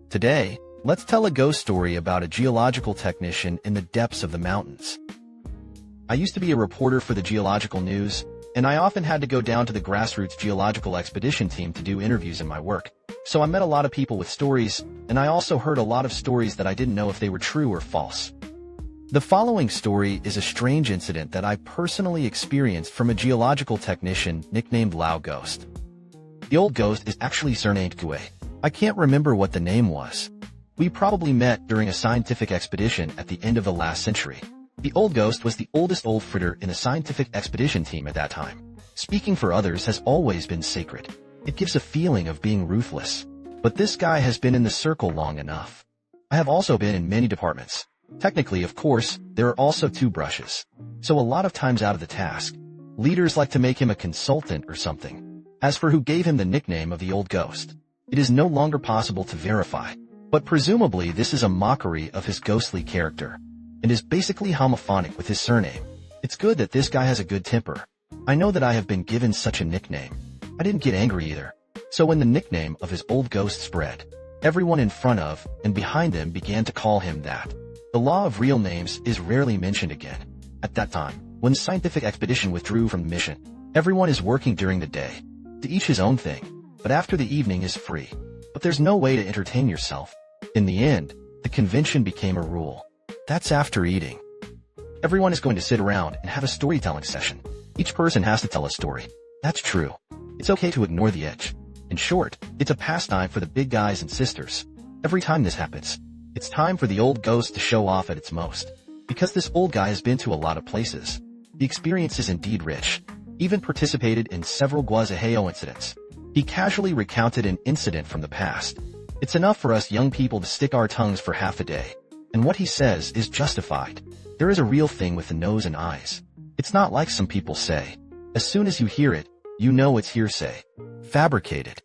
Today, let's tell a ghost story about a geological technician in the depths of the mountains. I used to be a reporter for the Geological News, and I often had to go down to the grassroots geological expedition team to do interviews in my work. So I met a lot of people with stories, and I also heard a lot of stories that I didn't know if they were true or false. The following story is a strange incident that I personally experienced from a geological technician nicknamed Lao Ghost. The old ghost is actually surnamed Kue. I can't remember what the name was. We probably met during a scientific expedition at the end of the last century. The old ghost was the oldest old fritter in the scientific expedition team at that time. Speaking for others has always been sacred. It gives a feeling of being ruthless. But this guy has been in the circle long enough. I have also been in many departments. Technically, of course, there are also two brushes. So a lot of times out of the task, leaders like to make him a consultant or something. As for who gave him the nickname of the old ghost, it is no longer possible to verify. But presumably this is a mockery of his ghostly character, and is basically homophonic with his surname. It's good that this guy has a good temper. I know that I have been given such a nickname. I didn't get angry either. So when the nickname of his old ghost spread, everyone in front of and behind him began to call him that. The law of real names is rarely mentioned again. At that time, when the scientific expedition withdrew from the mission, everyone is working during the day. To each his own thing. But after the evening is free. But there's no way to entertain yourself. In the end, the convention became a rule. That's after eating. Everyone is going to sit around and have a storytelling session. Each person has to tell a story. That's true. It's okay to ignore the edge. In short, it's a pastime for the big guys and sisters. Every time this happens, it's time for the old ghost to show off at its most. Because this old guy has been to a lot of places. The experience is indeed rich. Even participated in several Guazaheo incidents. He casually recounted an incident from the past. It's enough for us young people to stick our tongues for half a day. And what he says is justified. There is a real thing with the nose and eyes. It's not like some people say. As soon as you hear it, you know it's hearsay. Fabricated.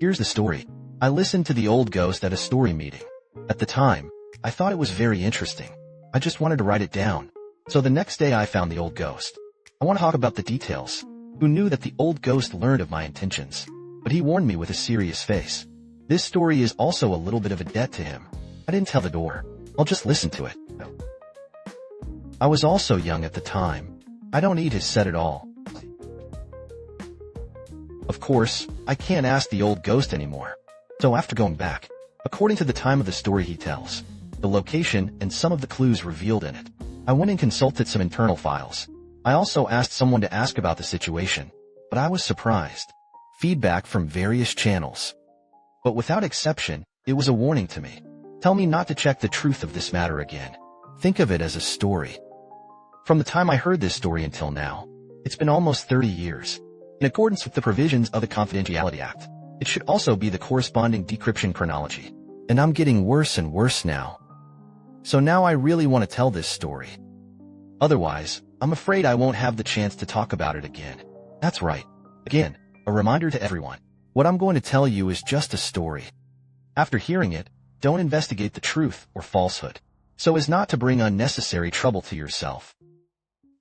Here's the story. I listened to the old ghost at a story meeting. At the time, I thought it was very interesting. I just wanted to write it down. So the next day I found the old ghost. I want to talk about the details. Who knew that the old ghost learned of my intentions? But he warned me with a serious face. This story is also a little bit of a debt to him. I didn't tell the door. I'll just listen to it. I was also young at the time. I don't need his set at all. Of course, I can't ask the old ghost anymore. So after going back, according to the time of the story he tells, the location and some of the clues revealed in it, I went and consulted some internal files. I also asked someone to ask about the situation, but I was surprised. Feedback from various channels. But without exception, it was a warning to me. Tell me not to check the truth of this matter again. Think of it as a story. From the time I heard this story until now, it's been almost 30 years. In accordance with the provisions of the Confidentiality Act, it should also be the corresponding decryption chronology. And I'm getting worse and worse now. So now I really want to tell this story. Otherwise, I'm afraid I won't have the chance to talk about it again. That's right. Again, a reminder to everyone. What I'm going to tell you is just a story. After hearing it, don't investigate the truth or falsehood, so as not to bring unnecessary trouble to yourself.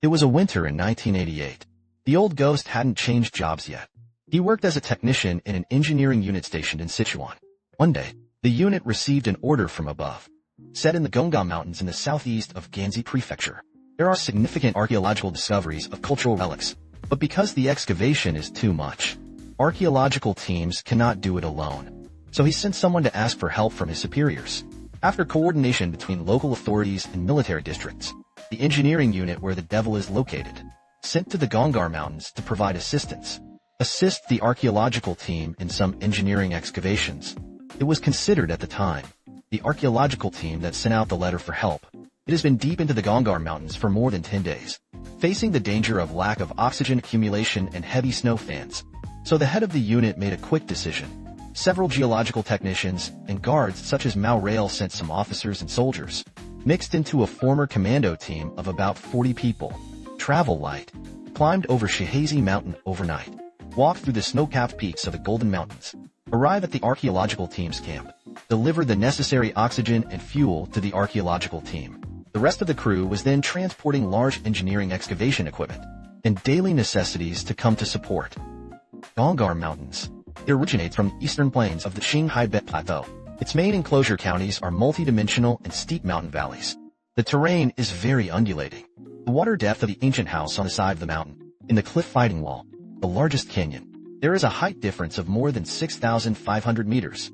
It was a winter in 1988. The old ghost hadn't changed jobs yet. He worked as a technician in an engineering unit stationed in Sichuan. One day, the unit received an order from above. Set in the Gongga Mountains in the southeast of Ganzi Prefecture, there are significant archaeological discoveries of cultural relics, but because the excavation is too much, archaeological teams cannot do it alone. So he sent someone to ask for help from his superiors. After coordination between local authorities and military districts, the engineering unit where the devil is located, sent to the Gongar Mountains to provide assistance. Assist the archaeological team in some engineering excavations. It was considered at the time, the archaeological team that sent out the letter for help. It has been deep into the Gongar Mountains for more than 10 days, facing the danger of lack of oxygen accumulation and heavy snow fans. So the head of the unit made a quick decision. Several geological technicians and guards such as Mao Rail sent some officers and soldiers, mixed into a former commando team of about 40 people. Travel light. Climbed over Shihazi Mountain overnight. Walked through the snow-capped peaks of the Golden Mountains. Arrive at the archaeological team's camp. Deliver the necessary oxygen and fuel to the archaeological team. The rest of the crew was then transporting large engineering excavation equipment and daily necessities to come to support. Gongar Mountains. It originates from the eastern plains of the Qinghai Bet Plateau. Its main enclosure counties are multi-dimensional and steep mountain valleys. The terrain is very undulating. The water depth of the ancient house on the side of the mountain, in the cliff fighting wall, the largest canyon, there is a height difference of more than 6,500 meters.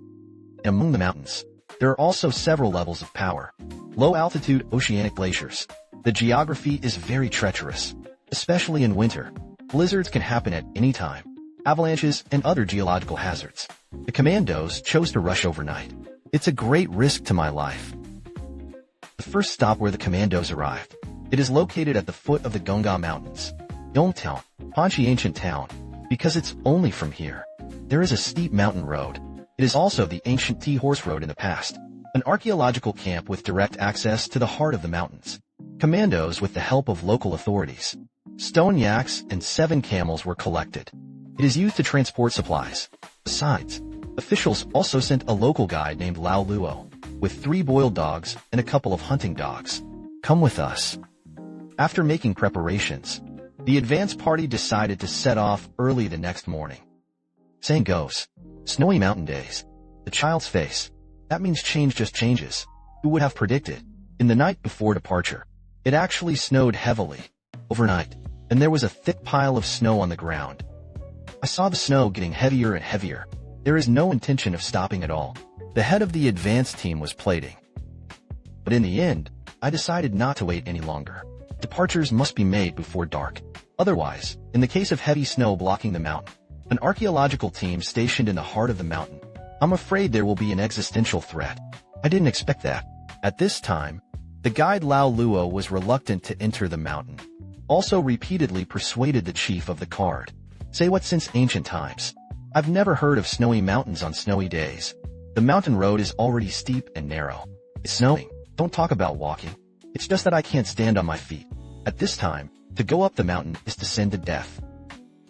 Among the mountains, there are also several levels of power. Low-altitude oceanic glaciers. The geography is very treacherous, especially in winter. Blizzards can happen at any time. Avalanches and other geological hazards. The commandos chose to rush overnight. It's a great risk to my life. The first stop where the commandos arrived. It is located at the foot of the Gunga Mountains. Yongtown, Panchi ancient town, because it's only from here. There is a steep mountain road. It is also the ancient T-horse road in the past. An archaeological camp with direct access to the heart of the mountains. Commandos with the help of local authorities. Stone yaks and 7 camels were collected. It is used to transport supplies. Besides, officials also sent a local guide named Lao Luo, with 3 boiled dogs and a couple of hunting dogs. Come with us. After making preparations, the advance party decided to set off early the next morning. Saying goes, snowy mountain days. The child's face. That means change just changes. Who would have predicted? In the night before departure, it actually snowed heavily. Overnight, and there was a thick pile of snow on the ground. I saw the snow getting heavier and heavier. There is no intention of stopping at all. The head of the advance team was plating. But in the end, I decided not to wait any longer. Departures must be made before dark. Otherwise, in the case of heavy snow blocking the mountain, an archaeological team stationed in the heart of the mountain, I'm afraid there will be an existential threat. I didn't expect that. At this time, the guide Lao Luo was reluctant to enter the mountain. Also repeatedly persuaded the chief of the card. Say what since ancient times. I've never heard of snowy mountains on snowy days. The mountain road is already steep and narrow. It's snowing. Don't talk about walking. It's just that I can't stand on my feet. At this time, to go up the mountain is to send to death.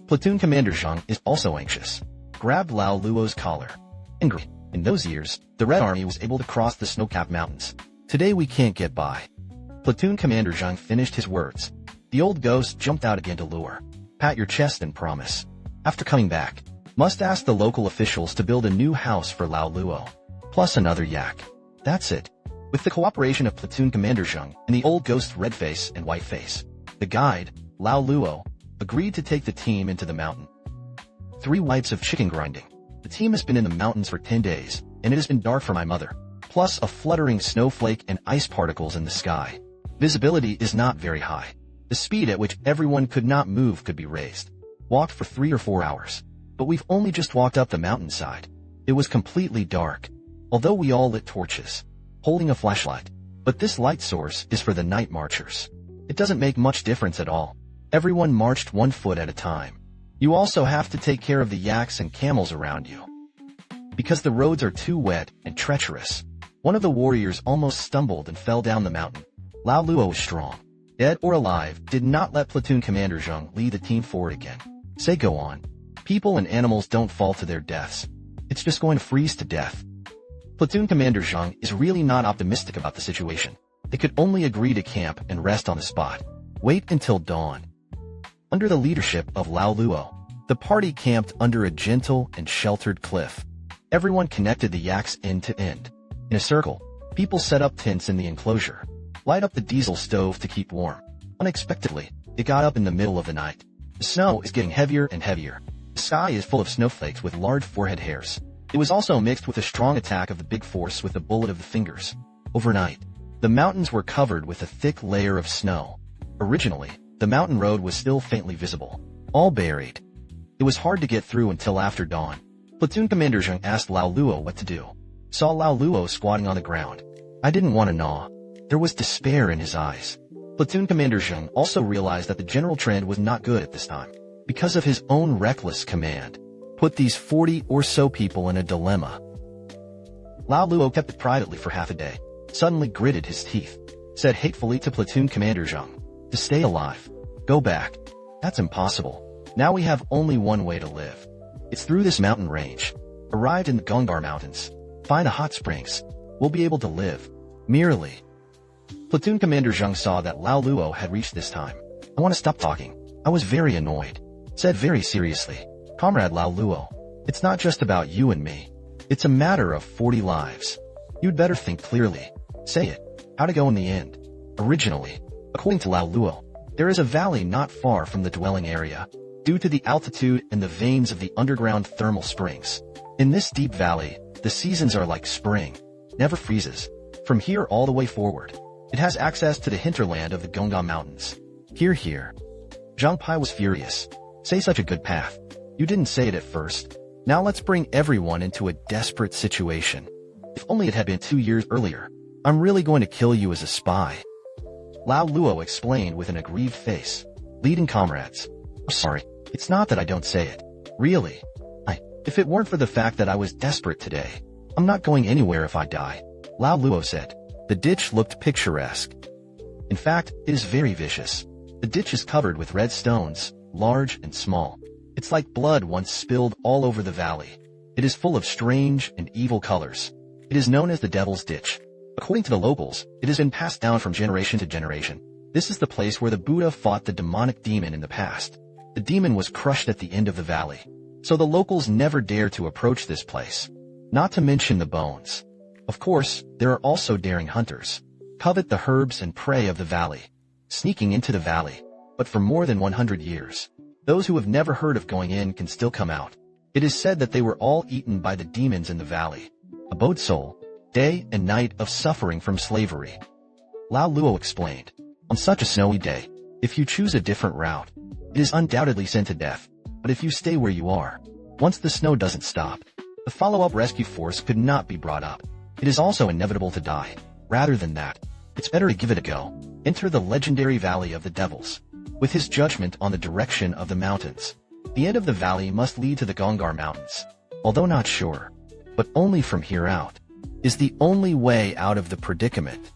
Platoon Commander Zhang is also anxious. Grabbed Lao Luo's collar. Angry. In those years, the Red Army was able to cross the snow-capped mountains. Today we can't get by. Platoon Commander Zhang finished his words. The old ghost jumped out again to lure. Pat your chest and promise. After coming back, must ask the local officials to build a new house for Lao Luo. Plus another yak. That's it. With the cooperation of Platoon Commander Zhang and the old ghost Redface and Whiteface, the guide, Lao Luo, agreed to take the team into the mountain. 3 wipes of chicken grinding. The team has been in the mountains for 10 days, and it has been dark for my mother. Plus a fluttering snowflake and ice particles in the sky. Visibility is not very high. The speed at which everyone could not move could be raised. Walked for 3 or 4 hours. But we've only just walked up the mountainside. It was completely dark. Although we all lit torches, holding a flashlight. But this light source is for the night marchers. It doesn't make much difference at all. Everyone marched 1 foot at a time. You also have to take care of the yaks and camels around you. Because the roads are too wet and treacherous. One of the warriors almost stumbled and fell down the mountain. Lao Luo was strong. Dead or alive, did not let Platoon Commander Zhang lead the team forward again. Say go on. People and animals don't fall to their deaths. It's just going to freeze to death. Platoon Commander Zhang is really not optimistic about the situation. They could only agree to camp and rest on the spot. Wait until dawn. Under the leadership of Lao Luo, the party camped under a gentle and sheltered cliff. Everyone connected the yaks end to end. In a circle, people set up tents in the enclosure. Light up the diesel stove to keep warm. Unexpectedly, it got up in the middle of the night. The snow is getting heavier and heavier. The sky is full of snowflakes with large forehead hairs. It was also mixed with a strong attack of the big force with the bullet of the fingers. Overnight, the mountains were covered with a thick layer of snow. Originally, the mountain road was still faintly visible. All buried. It was hard to get through until after dawn. Platoon Commander Zhang asked Lao Luo what to do. Saw Lao Luo squatting on the ground. I didn't want to gnaw. There was despair in his eyes. Platoon Commander Zhang also realized that the general trend was not good at this time. Because of his own reckless command. Put these 40 or so people in a dilemma. Lao Luo kept it privately for half a day. Suddenly gritted his teeth. Said hatefully to Platoon Commander Zhang. To stay alive. Go back. That's impossible. Now we have only one way to live. It's through this mountain range. Arrived in the Gungar Mountains. Find a hot springs. We'll be able to live. Merely. Platoon Commander Zhang saw that Lao Luo had reached this time. I want to stop talking. I was very annoyed. Said very seriously. Comrade Lao Luo. It's not just about you and me. It's a matter of 40 lives. You'd better think clearly. Say it. How to go in the end. Originally, according to Lao Luo, there is a valley not far from the dwelling area, due to the altitude and the veins of the underground thermal springs. In this deep valley, the seasons are like spring. Never freezes. From here all the way forward, it has access to the hinterland of the Gongga Mountains. Here. Zhang Pai was furious. Say such a good path. You didn't say it at first. Now let's bring everyone into a desperate situation. If only it had been 2 years earlier. I'm really going to kill you as a spy. Lao Luo explained with an aggrieved face. Leading comrades. I'm sorry. It's not that I don't say it. Really. If it weren't for the fact that I was desperate today, I'm not going anywhere if I die. Lao Luo said. The ditch looked picturesque. In fact, it is very vicious. The ditch is covered with red stones, large and small. It's like blood once spilled all over the valley. It is full of strange and evil colors. It is known as the Devil's Ditch. According to the locals, it has been passed down from generation to generation. This is the place where the Buddha fought the demonic demon in the past. The demon was crushed at the end of the valley. So the locals never dare to approach this place. Not to mention the bones. Of course, there are also daring hunters. Covet the herbs and prey of the valley. Sneaking into the valley. But for more than 100 years. Those who have never heard of going in can still come out. It is said that they were all eaten by the demons in the valley. Abode soul. Day and night of suffering from slavery. Lao Luo explained. On such a snowy day, if you choose a different route, it is undoubtedly sent to death. But if you stay where you are, once the snow doesn't stop, the follow-up rescue force could not be brought up. It is also inevitable to die. Rather than that, it's better to give it a go. Enter the legendary Valley of the Devils. With his judgment on the direction of the mountains, the end of the valley must lead to the Gongar Mountains. Although not sure, but only from here out, is the only way out of the predicament.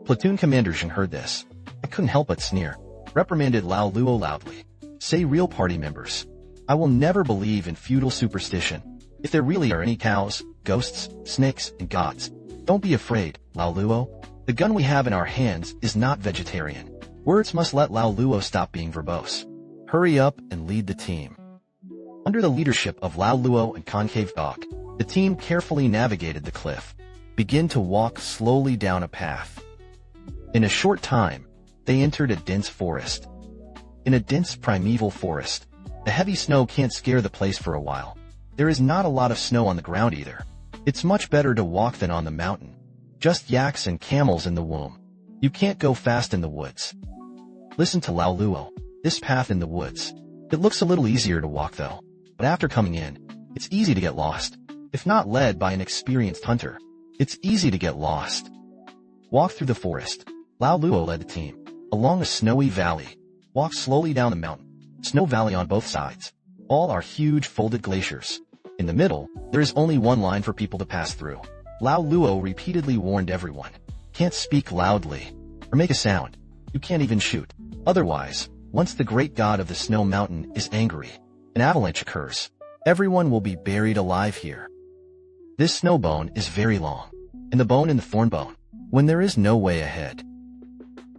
Platoon Commander Zhang heard this. I couldn't help but sneer. Reprimanded Lao Luo loudly. Say real party members. I will never believe in feudal superstition. If there really are any cows, ghosts, snakes, and gods, don't be afraid, Lao Luo. The gun we have in our hands is not vegetarian. Words must let Lao Luo stop being verbose. Hurry up and lead the team. Under the leadership of Lao Luo and Concave Dog, the team carefully navigated the cliff. Begin to walk slowly down a path. In a short time, they entered a dense forest. In a dense primeval forest, the heavy snow can't scare the place for a while. There is not a lot of snow on the ground either. It's much better to walk than on the mountain. Just yaks and camels in the womb. You can't go fast in the woods. Listen to Lao Luo. This path in the woods. It looks a little easier to walk though. But after coming in, it's easy to get lost. If not led by an experienced hunter, it's easy to get lost. Walk through the forest. Lao Luo led the team. Along a snowy valley. Walk slowly down the mountain. Snow valley on both sides. All are huge folded glaciers. In the middle, there is only one line for people to pass through. Lao Luo repeatedly warned everyone. Can't speak loudly. Or make a sound. You can't even shoot. Otherwise, once the great god of the snow mountain is angry, an avalanche occurs. Everyone will be buried alive here. This snow bone is very long. And the bone in the thorn bone. When there is no way ahead.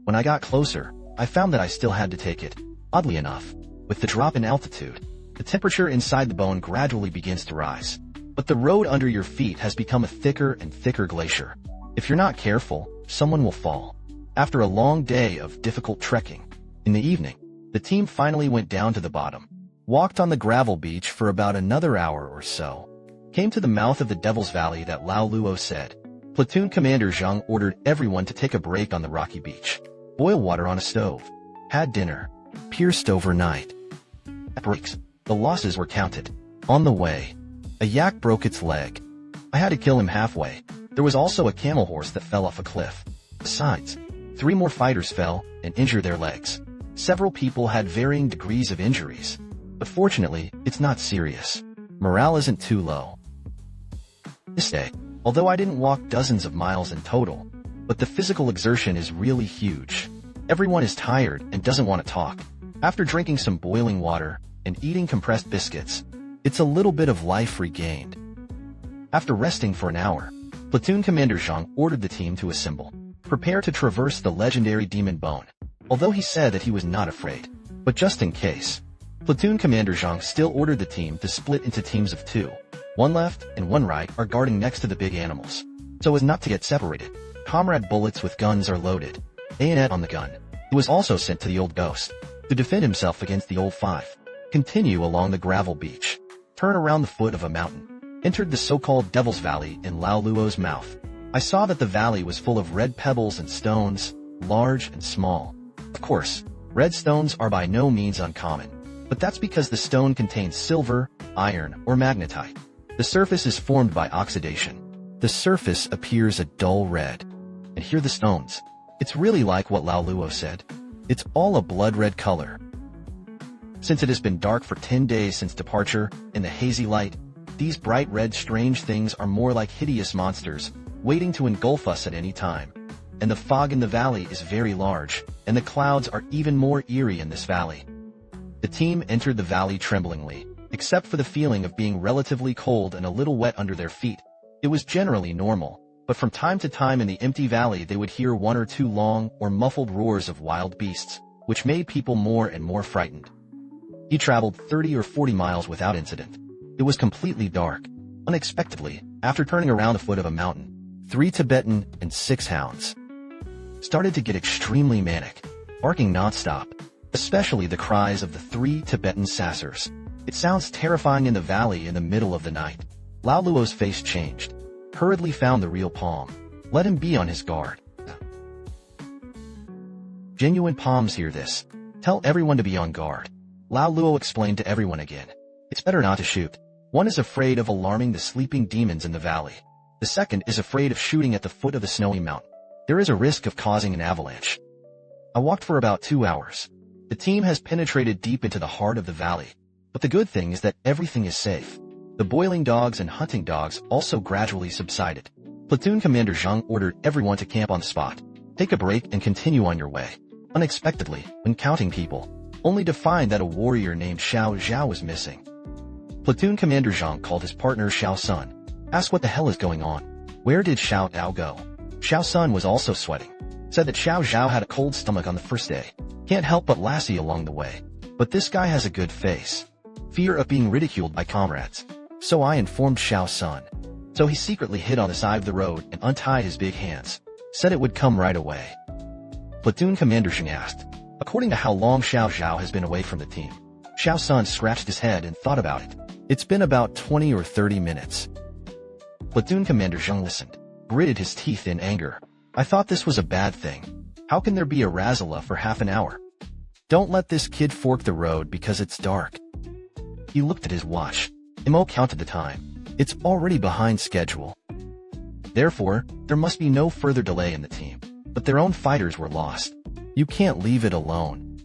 When I got closer, I found that I still had to take it. Oddly enough, with the drop in altitude, the temperature inside the bone gradually begins to rise. But the road under your feet has become a thicker and thicker glacier. If you're not careful, someone will fall. After a long day of difficult trekking, in the evening, the team finally went down to the bottom, walked on the gravel beach for about another hour or so, came to the mouth of the Devil's Valley that Lao Luo said. Platoon Commander Zhang ordered everyone to take a break on the rocky beach, boil water on a stove, had dinner, pierced overnight. At breaks, the losses were counted. On the way, a yak broke its leg. I had to kill him halfway. There was also a camel horse that fell off a cliff. Besides, 3 more fighters fell and injured their legs. Several people had varying degrees of injuries. But fortunately, it's not serious. Morale isn't too low. This day, although I didn't walk dozens of miles in total, but the physical exertion is really huge. Everyone is tired and doesn't want to talk. After drinking some boiling water and eating compressed biscuits, it's a little bit of life regained. After resting for an hour, Platoon Commander Zhang ordered the team to assemble. Prepare to traverse the legendary demon bone. Although he said that he was not afraid, but just in case, Platoon Commander Zhang still ordered the team to split into teams of 2. One left and one right are guarding next to the big animals, so as not to get separated. Comrade bullets with guns are loaded. Bayonet on the gun. He was also sent to the old ghost to defend himself against the old five. Continue along the gravel beach. Turn around the foot of a mountain. Entered the so-called Devil's Valley in Lao Luo's mouth. I saw that the valley was full of red pebbles and stones, large and small. Of course, red stones are by no means uncommon, but that's because the stone contains silver, iron, or magnetite. The surface is formed by oxidation. The surface appears a dull red. And here the stones. It's really like what Lao Luo said. It's all a blood red color. Since it has been dark for 10 days since departure, in the hazy light, these bright red strange things are more like hideous monsters, waiting to engulf us at any time. And the fog in the valley is very large, and the clouds are even more eerie in this valley. The team entered the valley tremblingly, except for the feeling of being relatively cold and a little wet under their feet. It was generally normal, but from time to time in the empty valley they would hear one or two long or muffled roars of wild beasts, which made people more and more frightened. He traveled 30 or 40 miles without incident. It was completely dark. Unexpectedly, after turning around the foot of a mountain, 3 Tibetan and 6 hounds started to get extremely manic, barking nonstop, especially the cries of the 3 Tibetan sassers. It sounds terrifying in the valley in the middle of the night. Lao Luo's face changed. Hurriedly found the real palm. Let him be on his guard. Genuine palms hear this. Tell everyone to be on guard. Lao Luo explained to everyone again. It's better not to shoot. One is afraid of alarming the sleeping demons in the valley. The second is afraid of shooting at the foot of the snowy mountain. There is a risk of causing an avalanche. I walked for about 2 hours. The team has penetrated deep into the heart of the valley. But the good thing is that everything is safe. The boiling dogs and hunting dogs also gradually subsided. Platoon Commander Zhang ordered everyone to camp on the spot. Take a break and continue on your way. Unexpectedly, when counting people, only to find that a warrior named Xiao Zhao was missing. Platoon Commander Zhang called his partner Xiao Sun. Asked what the hell is going on. Where did Xiao Dao go? Xiao Sun was also sweating. Said that Xiao Zhao had a cold stomach on the first day. Can't help but lassie along the way. But this guy has a good face. Fear of being ridiculed by comrades. So I informed Xiao Sun. So he secretly hid on the side of the road and untied his big hands. Said it would come right away. Platoon Commander Zhang asked, according to how long Xiao Zhao has been away from the team. Xiao Sun scratched his head and thought about it. It's been about 20 or 30 minutes. Platoon Commander Zhang listened, gritted his teeth in anger. I thought this was a bad thing. How can there be a Razala for half an hour? Don't let this kid fork the road because it's dark. He looked at his watch. Mo counted the time. It's already behind schedule. Therefore, there must be no further delay in the team. But their own fighters were lost. You can't leave it alone.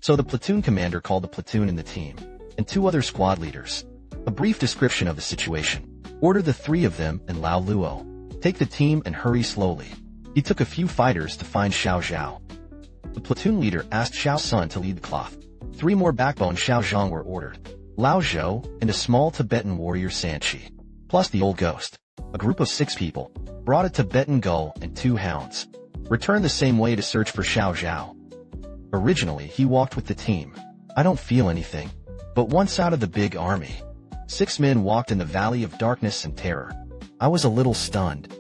So the platoon commander called the platoon and the team, and 2 other squad leaders. A brief description of the situation. Order the 3 of them and Lao Luo. Take the team and hurry slowly. He took a few fighters to find Xiao Zhao. The platoon leader asked Xiao Sun to lead the cloth. 3 more backbone Xiao Zhang were ordered. Lao Zhou and a small Tibetan warrior Sanchi, plus the old ghost. A group of 6 people brought a Tibetan gull and 2 hounds. Returned the same way to search for Xiao Zhao. Originally, he walked with the team. I don't feel anything. But once out of the big army, 6 men walked in the valley of darkness and terror. I was a little stunned.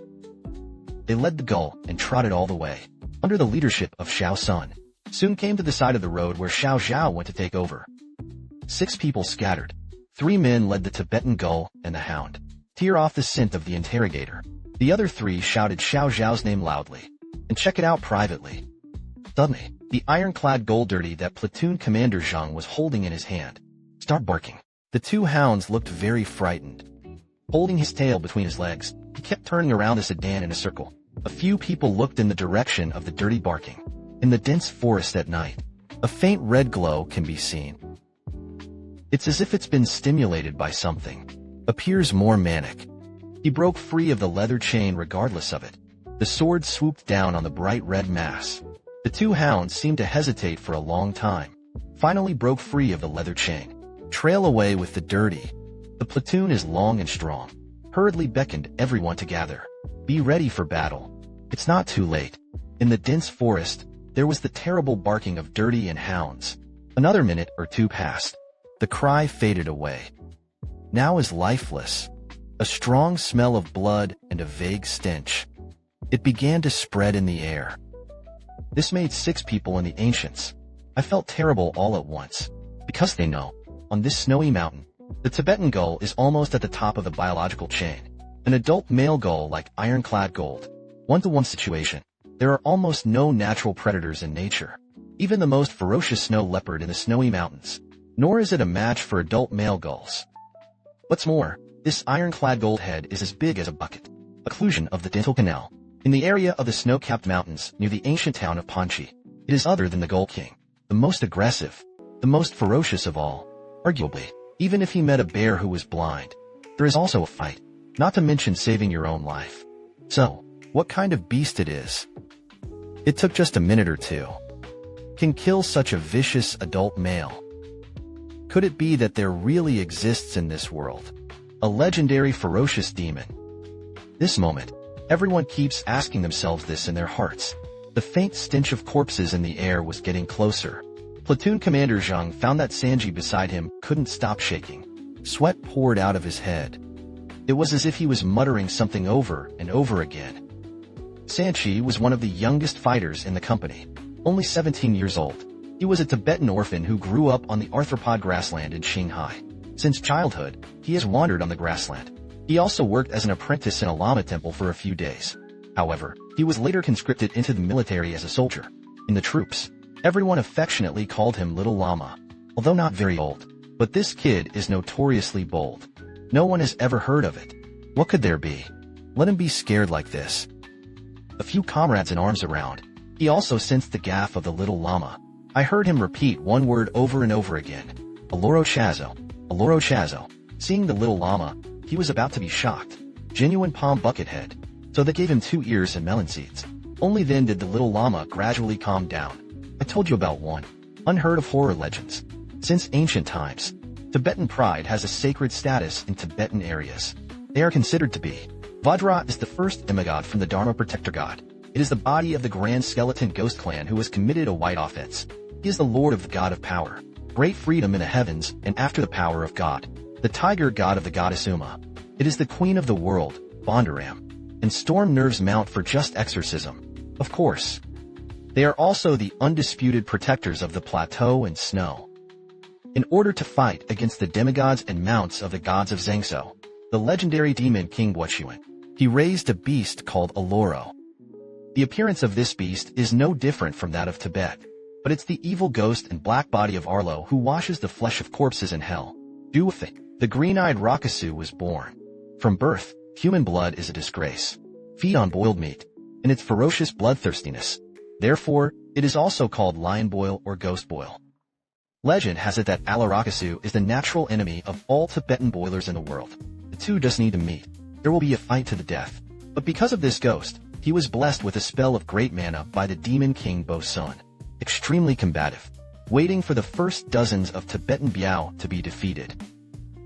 They led the gull and trotted all the way, under the leadership of Xiao Sun. Soon came to the side of the road where Xiao Zhao went to take over. 6 people scattered. 3 men led the Tibetan gull and the hound. Tear off the scent of the interrogator. The other 3 shouted Xiao Zhao's name loudly. And check it out privately. Suddenly, the ironclad gold dirty that platoon commander Zhang was holding in his hand started barking. The 2 hounds looked very frightened. Holding his tail between his legs, he kept turning around the sedan in a circle. A few people looked in the direction of the dirty barking. In the dense forest at night, a faint red glow can be seen. It's as if it's been stimulated by something. Appears more manic. He broke free of the leather chain regardless of it. The sword swooped down on the bright red mass. The 2 hounds seemed to hesitate for a long time. Finally broke free of the leather chain. Trail away with the dirty. The platoon is long and strong. Hurriedly beckoned everyone to gather. Be ready for battle. It's not too late. In the dense forest, there was the terrible barking of dirty and hounds. Another minute or 2 passed. The cry faded away. Now is lifeless. A strong smell of blood and a vague stench. It began to spread in the air. This made 6 people in the Ancients. I felt terrible all at once. Because they know, on this snowy mountain, the Tibetan gull is almost at the top of the biological chain. An adult male gull like ironclad gold. One-to-one situation. There are almost no natural predators in nature. Even the most ferocious snow leopard in the snowy mountains. Nor is it a match for adult male gulls. What's more, this ironclad gold head is as big as a bucket. Occlusion of the Dental Canal. In the area of the snow-capped mountains near the ancient town of Panchi, it is other than the Gull King. The most aggressive. The most ferocious of all. Arguably, even if he met a bear who was blind. There is also a fight. Not to mention saving your own life. So, what kind of beast it is? It took just a minute or two. Can kill such a vicious adult male. Could it be that there really exists in this world a legendary ferocious demon? This moment, everyone keeps asking themselves this in their hearts. The faint stench of corpses in the air was getting closer. Platoon Commander Zhang found that Sanji beside him couldn't stop shaking. Sweat poured out of his head. It was as if he was muttering something over and over again. Sanji was one of the youngest fighters in the company, only 17 years old. He was a Tibetan orphan who grew up on the arthropod grassland in Shanghai. Since childhood, he has wandered on the grassland. He also worked as an apprentice in a Lama temple for a few days. However, he was later conscripted into the military as a soldier. In the troops, everyone affectionately called him Little Lama, although not very old. But this kid is notoriously bold. No one has ever heard of it. What could there be? Let him be scared like this. A few comrades in arms around. He also sensed the gaffe of the Little Lama. I heard him repeat one word over and over again. Aloro Chazo. Aloro Chazo. Seeing the Little Lama, he was about to be shocked. Genuine palm bucket head. So they gave him 2 ears and melon seeds. Only then did the Little Lama gradually calm down. I told you about one. Unheard of horror legends. Since ancient times, Tibetan pride has a sacred status in Tibetan areas. They are considered to be. Vajra is the first demigod from the Dharma protector god. It is the body of the grand skeleton ghost clan who has committed a white offense. He is the lord of the god of power. Great freedom in the heavens and after the power of God. The tiger god of the goddess Uma. It is the queen of the world, Bondaram. And storm nerves mount for just exorcism. Of course. They are also the undisputed protectors of the plateau and snow. In order to fight against the demigods and mounts of the gods of Zhengzhou, the legendary demon King Guochuan, he raised a beast called Aloro. The appearance of this beast is no different from that of Tibet, but it's the evil ghost and black body of Arlo who washes the flesh of corpses in hell. Duothik, the green-eyed Rakasu, was born. From birth, human blood is a disgrace. Feed on boiled meat, and its ferocious bloodthirstiness. Therefore, it is also called lion boil or ghost boil. Legend has it that Alarakasu is the natural enemy of all Tibetan boilers in the world. The two just need to meet. There will be a fight to the death. But because of this ghost, he was blessed with a spell of great mana by the demon king Bo-sun. Extremely combative, waiting for the first dozens of Tibetan Biao to be defeated.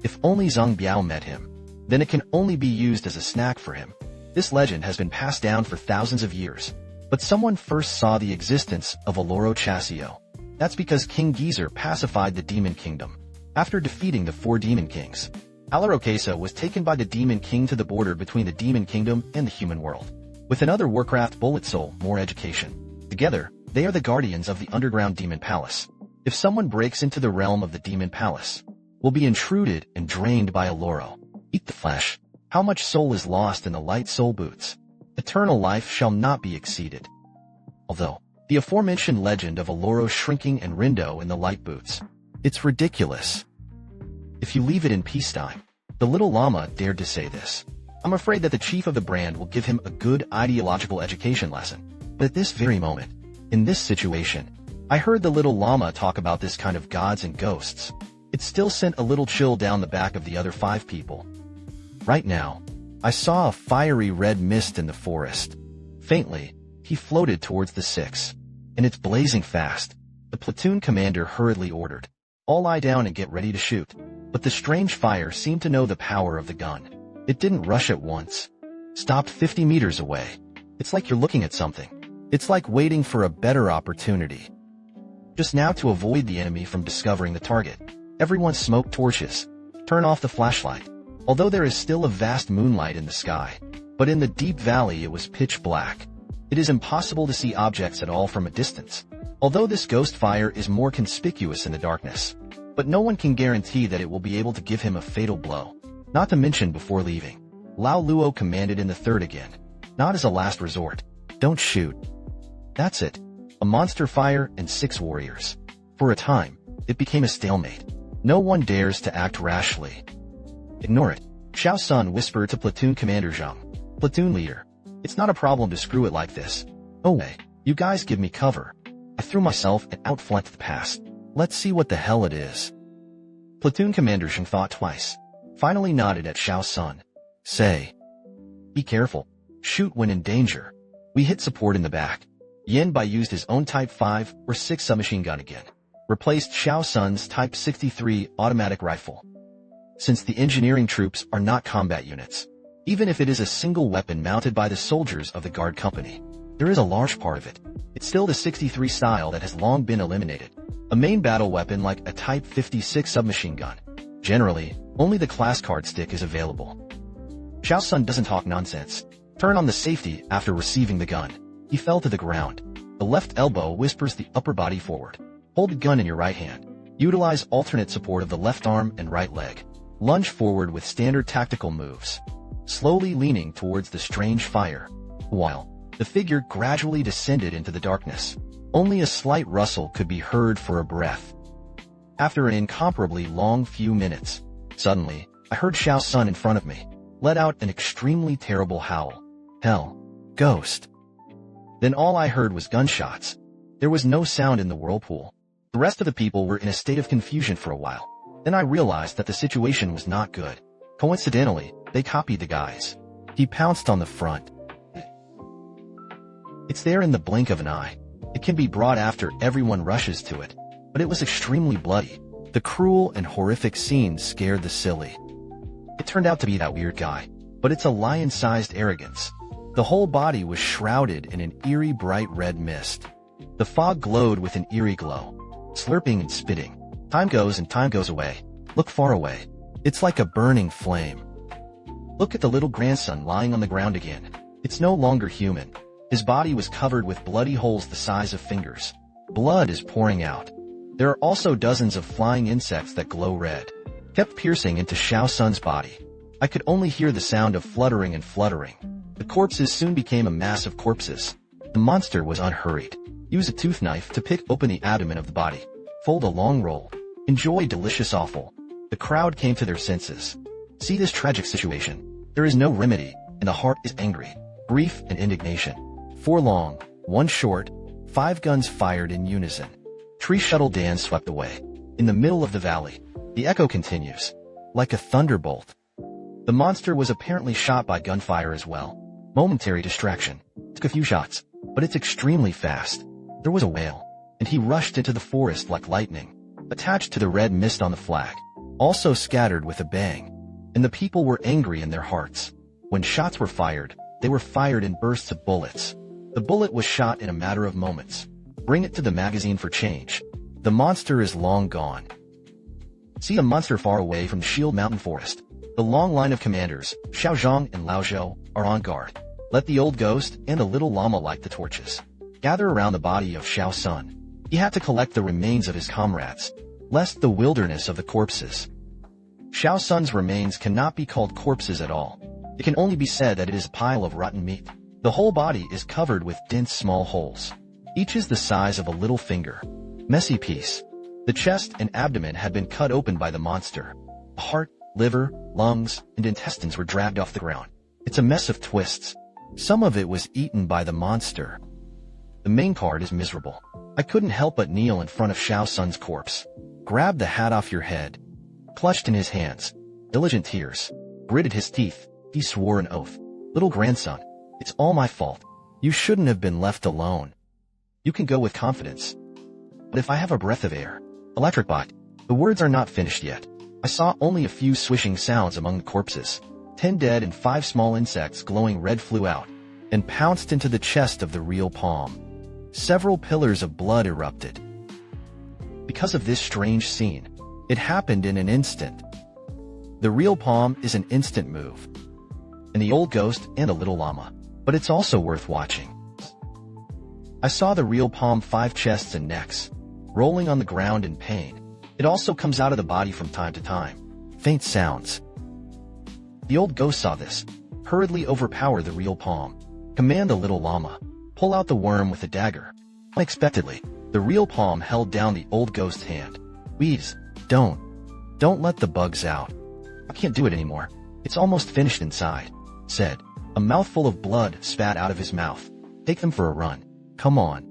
If only Zhang Biao met him, then it can only be used as a snack for him. This legend has been passed down for thousands of years. But someone first saw the existence of Aloro Chasio. That's because King Geezer pacified the demon kingdom. After defeating the 4 demon kings, Alarokesa was taken by the demon king to the border between the demon kingdom and the human world. With another Warcraft bullet soul, more education. Together, they are the guardians of the underground demon palace. If someone breaks into the realm of the demon palace, will be intruded and drained by Aloro. Eat the flesh. How much soul is lost in the light soul boots? Eternal life shall not be exceeded. Although, the aforementioned legend of Aloro shrinking and Rindo in the light boots, it's ridiculous. If you leave it in peacetime, the Little Lama dared to say this. I'm afraid that the chief of the brand will give him a good ideological education lesson. But at this very moment, in this situation, I heard the Little Lama talk about this kind of gods and ghosts. It still sent a little chill down the back of the other 5 people. Right now, I saw a fiery red mist in the forest. Faintly, he floated towards the 6. And it's blazing fast. The platoon commander hurriedly ordered, "All lie down and get ready to shoot." But the strange fire seemed to know the power of the gun. It didn't rush at once. Stopped 50 meters away. It's like you're looking at something. It's like waiting for a better opportunity. Just now to avoid the enemy from discovering the target. Everyone smoke torches. Turn off the flashlight. although there is still a vast moonlight in the sky. But in the deep valley it was pitch black. It is impossible to see objects at all from a distance, although this ghost fire is more conspicuous in the darkness. But no one can guarantee that it will be able to give him a fatal blow. Not to mention before leaving, Lao Luo commanded in the third again, not as a last resort. Don't shoot. That's it. A monster fire and 6 warriors. For a time, it became a stalemate. No one dares to act rashly. Ignore it, Xiao Sun whispered to Platoon Commander Zhang. Platoon leader, it's not a problem to screw it like this. Oh wait, you guys give me cover. I threw myself and outflanked the pass. Let's see what the hell it is. Platoon Commander Zhang thought twice, finally nodded at Xiao Sun. Say, be careful. Shoot when in danger. We hit support in the back. Yan Bai used his own Type 5 or 6 submachine gun again. Replaced Xiao Sun's Type 63 automatic rifle. Since the engineering troops are not combat units, even if it is a single weapon mounted by the soldiers of the guard company, there is a large part of it. It's still the 63 style that has long been eliminated. A main battle weapon like a Type 56 submachine gun. Generally, only the class card stick is available. Xiao Sun doesn't talk nonsense. Turn on the safety after receiving the gun. He fell to the ground. The left elbow whispers the upper body forward. Hold the gun in your right hand. Utilize alternate support of the left arm and right leg. Lunge forward with standard tactical moves, slowly leaning towards the strange fire, while the figure gradually descended into the darkness. Only a slight rustle could be heard for a breath. After an incomparably long few minutes, suddenly, I heard Xiao Sun in front of me let out an extremely terrible howl. Hell, ghost. Then all I heard was gunshots. There was no sound in the whirlpool. The rest of the people were in a state of confusion for a while. Then I realized that the situation was not good. Coincidentally, they copied the guys. He pounced on the front. It's there in the blink of an eye. It can be brought after everyone rushes to it. But it was extremely bloody. The cruel and horrific scene scared the silly. It turned out to be that weird guy, but it's a lion-sized arrogance. The whole body was shrouded in an eerie bright red mist. The fog glowed with an eerie glow, slurping and spitting. Time goes and time goes away. Look far away. It's like a burning flame. Look at the little grandson lying on the ground again. It's no longer human. His body was covered with bloody holes the size of fingers. Blood is pouring out. There are also dozens of flying insects that glow red, kept piercing into Xiao Sun's body. I could only hear the sound of fluttering and fluttering. The corpses soon became a mass of corpses. The monster was unhurried. Use a tooth knife to pick open the abdomen of the body. Fold a long roll. Enjoy delicious offal. The crowd came to their senses. See this tragic situation. There is no remedy, and the heart is angry, grief and indignation. 4 long, 1 short, 5 guns fired in unison. Tree shuttle dance swept away. In the middle of the valley, the echo continues, like a thunderbolt. The monster was apparently shot by gunfire as well. Momentary distraction. Took a few shots, but it's extremely fast. There was a wail, and he rushed into the forest like lightning, attached to the red mist on the flag, also scattered with a bang. And the people were angry in their hearts. When shots were fired, they were fired in bursts of bullets. The bullet was shot in a matter of moments. Bring it to the magazine for change. The monster is long gone. See a monster far away from the Shield Mountain Forest. The long line of commanders, Xiao Zhang and Lao Zhou, are on guard. Let the old ghost and the little llama light the torches. Gather around the body of Xiao Sun. He had to collect the remains of his comrades, lest the wilderness of the corpses. Xiao Sun's remains cannot be called corpses at all. It can only be said that it is a pile of rotten meat. The whole body is covered with dense small holes. Each is the size of a little finger. Messy piece. The chest and abdomen had been cut open by the monster. Heart, liver, lungs, and intestines were dragged off the ground. It's a mess of twists. Some of it was eaten by the monster. The main part is miserable. I couldn't help but kneel in front of Xiao Sun's corpse. Grabbed the hat off your head. Clutched in his hands. Diligent tears. Gritted his teeth. He swore an oath. Little grandson, it's all my fault. You shouldn't have been left alone. You can go with confidence. But if I have a breath of air, electric bite. The words are not finished yet. I saw only a few swishing sounds among the corpses. 10 dead and 5 small insects glowing red flew out and pounced into the chest of the real palm. Several pillars of blood erupted. Because of this strange scene, it happened in an instant. The real palm is an instant move. And the old ghost and a little llama. But it's also worth watching. I saw the real palm 5 chests and necks, rolling on the ground in pain. It also comes out of the body from time to time. Faint sounds. The old ghost saw this, hurriedly overpower the real palm. Command the little llama. Pull out the worm with a dagger. Unexpectedly, the real palm held down the old ghost's hand. Please, don't let the bugs out. I can't do it anymore. It's almost finished inside, said. A mouthful of blood spat out of his mouth. Take them for a run. Come on.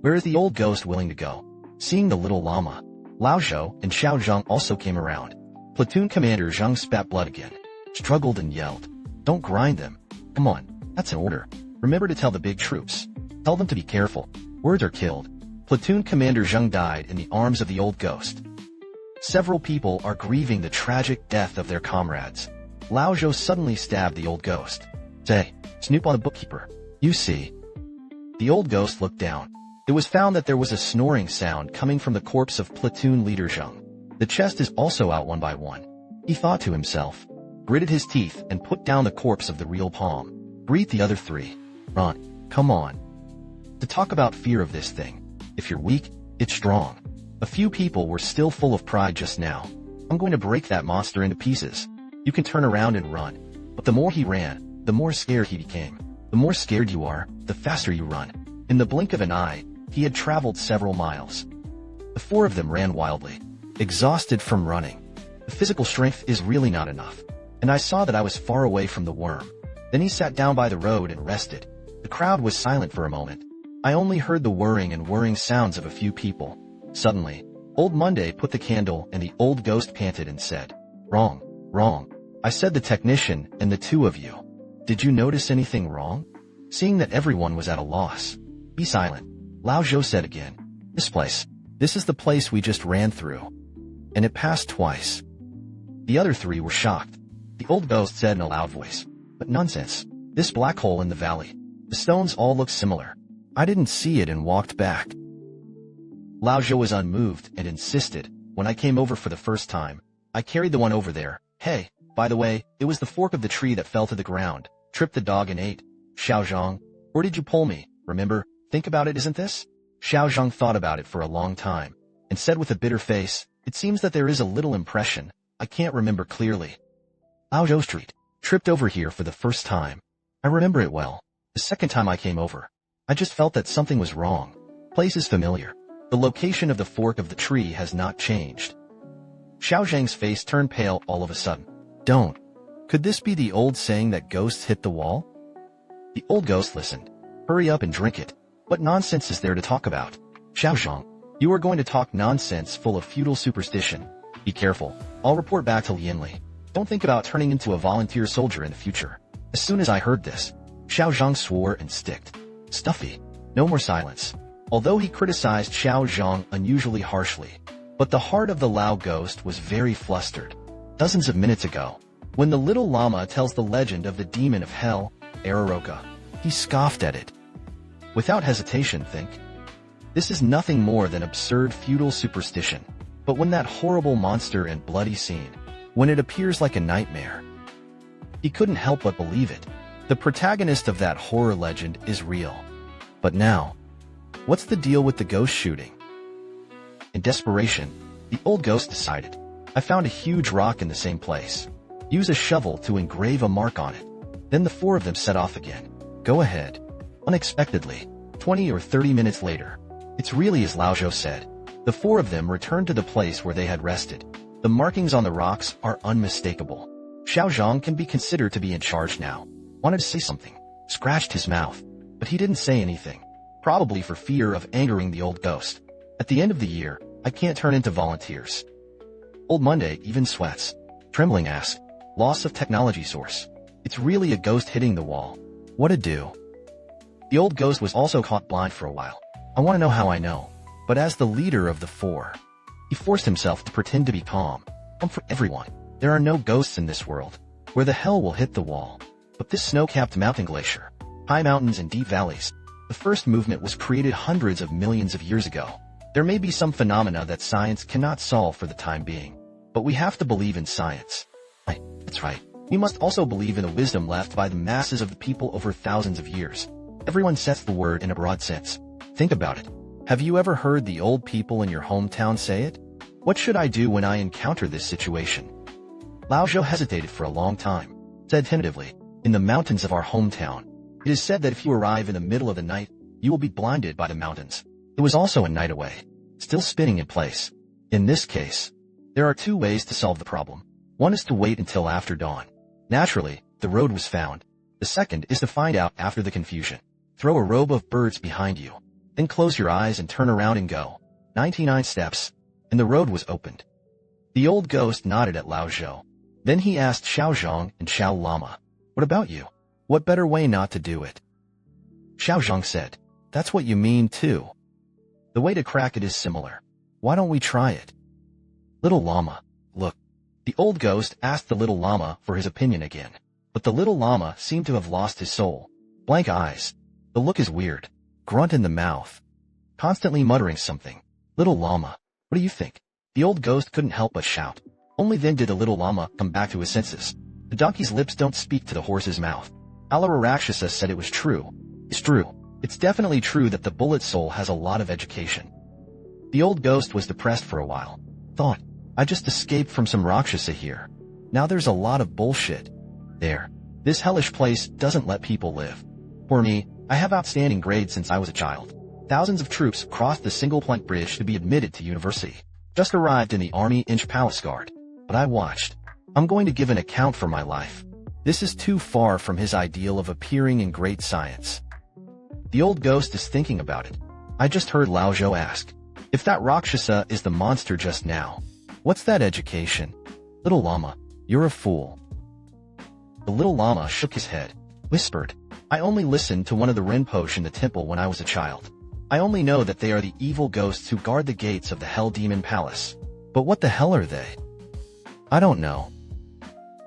Where is the old ghost willing to go? Seeing the little llama, Lao Zhou and Xiao Zhang also came around. Platoon Commander Zhang spat blood again, struggled and yelled. Don't grind them. Come on, that's an order. Remember to tell the big troops. Tell them to be careful. Words are killed. Platoon Commander Zhang died in the arms of the old ghost. Several people are grieving the tragic death of their comrades. Lao Zhou suddenly stabbed the old ghost. Say, snoop on the bookkeeper. You see. The old ghost looked down. It was found that there was a snoring sound coming from the corpse of platoon leader Zhang. The chest is also out one by one. He thought to himself, gritted his teeth and put down the corpse of the real palm. Breathe the other 3. Run. Come on. To talk about fear of this thing. If you're weak, it's strong. A few people were still full of pride just now. I'm going to break that monster into pieces. You can turn around and run. But the more he ran, the more scared he became. The more scared you are, the faster you run. In the blink of an eye, he had traveled several miles. The 4 of them ran wildly, exhausted from running. The physical strength is really not enough. And I saw that I was far away from the worm. Then he sat down by the road and rested. The crowd was silent for a moment. I only heard the whirring sounds of a few people. Suddenly, Old Monday put the candle and the old ghost panted and said, Wrong, wrong. I said the technician and the 2 of you. Did you notice anything wrong? Seeing that everyone was at a loss. Be silent, Lao Zhou said again. This place. This is the place we just ran through. And it passed twice. The other 3 were shocked. The old ghost said in a loud voice, But nonsense. This black hole in the valley. The stones all look similar. I didn't see it and walked back. Lao Zhou was unmoved and insisted, When I came over for the first time, I carried the one over there. Hey, by the way, it was the fork of the tree that fell to the ground, tripped the dog and ate. Xiao Zhang, or did you pull me? Remember? Think about it, isn't this? Xiao Zhang thought about it for a long time, and said with a bitter face, It seems that there is a little impression. I can't remember clearly. Lao Zhou Street, tripped over here for the first time. I remember it well. The second time I came over, I just felt that something was wrong. Place is familiar. The location of the fork of the tree has not changed. Xiao Zhang's face turned pale all of a sudden. Don't. Could this be the old saying that ghosts hit the wall? The old ghost listened. Hurry up and drink it. What nonsense is there to talk about? Xiao Zhang, you are going to talk nonsense full of feudal superstition. Be careful. I'll report back to Lianli. Don't think about turning into a volunteer soldier in the future. As soon as I heard this, Xiao Zhang swore and sticked. Stuffy. No more silence. Although he criticized Xiao Zhang unusually harshly, but the heart of the Lao ghost was very flustered. Dozens of minutes ago, when the little llama tells the legend of the demon of hell, Araroka, he scoffed at it. Without hesitation, think. This is nothing more than absurd feudal superstition. But when that horrible monster and bloody scene, when it appears like a nightmare, he couldn't help but believe it. The protagonist of that horror legend is real. But now, what's the deal with the ghost shooting? In desperation, the old ghost decided, I found a huge rock in the same place. Use a shovel to engrave a mark on it. Then the 4 of them set off again. Go ahead. Unexpectedly, 20 or 30 minutes later, it's really as Lao Zhou said. The 4 of them returned to the place where they had rested. The markings on the rocks are unmistakable. Xiao Zhang can be considered to be in charge now. Wanted to say something. Scratched his mouth. But he didn't say anything. Probably for fear of angering the old ghost. At the end of the year, I can't turn into volunteers. Old Monday even sweats. Trembling asked, Loss of technology source. It's really a ghost hitting the wall. What to do? The old ghost was also caught blind for a while. I want to know how I know. But as the leader of the 4, he forced himself to pretend to be calm. Calm for everyone. There are no ghosts in this world. Where the hell will hit the wall? But this snow-capped mountain glacier. High mountains and deep valleys. The first movement was created hundreds of millions of years ago. There may be some phenomena that science cannot solve for the time being. But we have to believe in science. That's right. We must also believe in the wisdom left by the masses of the people over thousands of years. Everyone sets the word in a broad sense. Think about it. Have you ever heard the old people in your hometown say it? What should I do when I encounter this situation? Lao Zhou hesitated for a long time, said tentatively, in the mountains of our hometown. It is said that if you arrive in the middle of the night, you will be blinded by the mountains. It was also a night away, still spinning in place. In this case, there are two ways to solve the problem. One is to wait until after dawn. Naturally, the road was found. The second is to find out after the confusion. Throw a robe of birds behind you. Then close your eyes and turn around and go. 99 steps, and the road was opened. The old ghost nodded at Lao Zhou. Then he asked Xiao Zhang and Xiao Lama, "What about you? What better way not to do it?" Xiao Zhang said, "That's what you mean too. The way to crack it is similar. Why don't we try it?" Little Llama, look. The old ghost asked the little llama for his opinion again, but the little llama seemed to have lost his soul. Blank eyes. The look is weird. Grunt in the mouth. Constantly muttering something. Little llama, what do you think? The old ghost couldn't help but shout. Only then did the little llama come back to his senses. The donkey's lips don't speak to the horse's mouth. Alara Rakshasa said it was true. It's true. It's definitely true that the bullet soul has a lot of education. The old ghost was depressed for a while. Thought, I just escaped from some Rakshasa here. Now there's a lot of bullshit. There. This hellish place doesn't let people live. For me, I have outstanding grades since I was a child. Thousands of troops crossed the single plank bridge to be admitted to university. Just arrived in the Army Inch Palace Guard. But I watched. I'm going to give an account for my life. This is too far from his ideal of appearing in great science. The old ghost is thinking about it. I just heard Lao Zhou ask, if that Rakshasa is the monster just now, what's that education? Little llama, you're a fool. The little llama shook his head, whispered, I only listened to one of the Rinpoche in the temple when I was a child. I only know that they are the evil ghosts who guard the gates of the Hell Demon Palace. But what the hell are they? I don't know.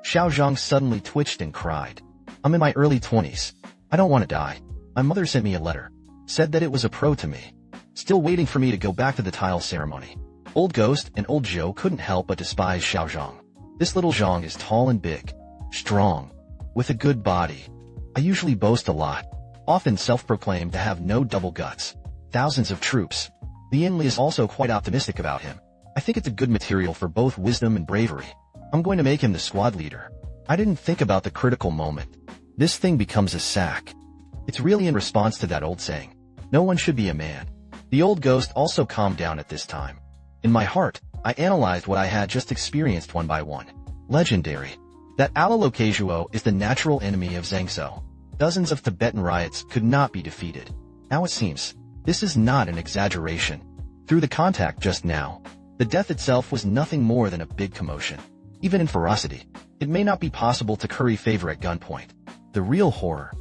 Xiao Zhang suddenly twitched and cried. I'm in my early 20s. I don't want to die. My mother sent me a letter. Said that it was a pro to me. Still waiting for me to go back to the tile ceremony. Old Ghost and Old Zhou couldn't help but despise Xiao Zhang. This little Zhang is tall and big. Strong. With a good body. I usually boast a lot. Often self-proclaimed to have no double guts. Thousands of troops. The Enli is also quite optimistic about him. I think it's a good material for both wisdom and bravery. I'm going to make him the squad leader. I didn't think about the critical moment. This thing becomes a sack. It's really in response to that old saying. No one should be a man. The old ghost also calmed down at this time. In my heart, I analyzed what I had just experienced one by one. Legendary. That Alalokazhuo is the natural enemy of Zhengzhou. Dozens of Tibetan riots could not be defeated. Now it seems, this is not an exaggeration. Through the contact just now, the death itself was nothing more than a big commotion. Even in ferocity, it may not be possible to curry favor at gunpoint. The real horror.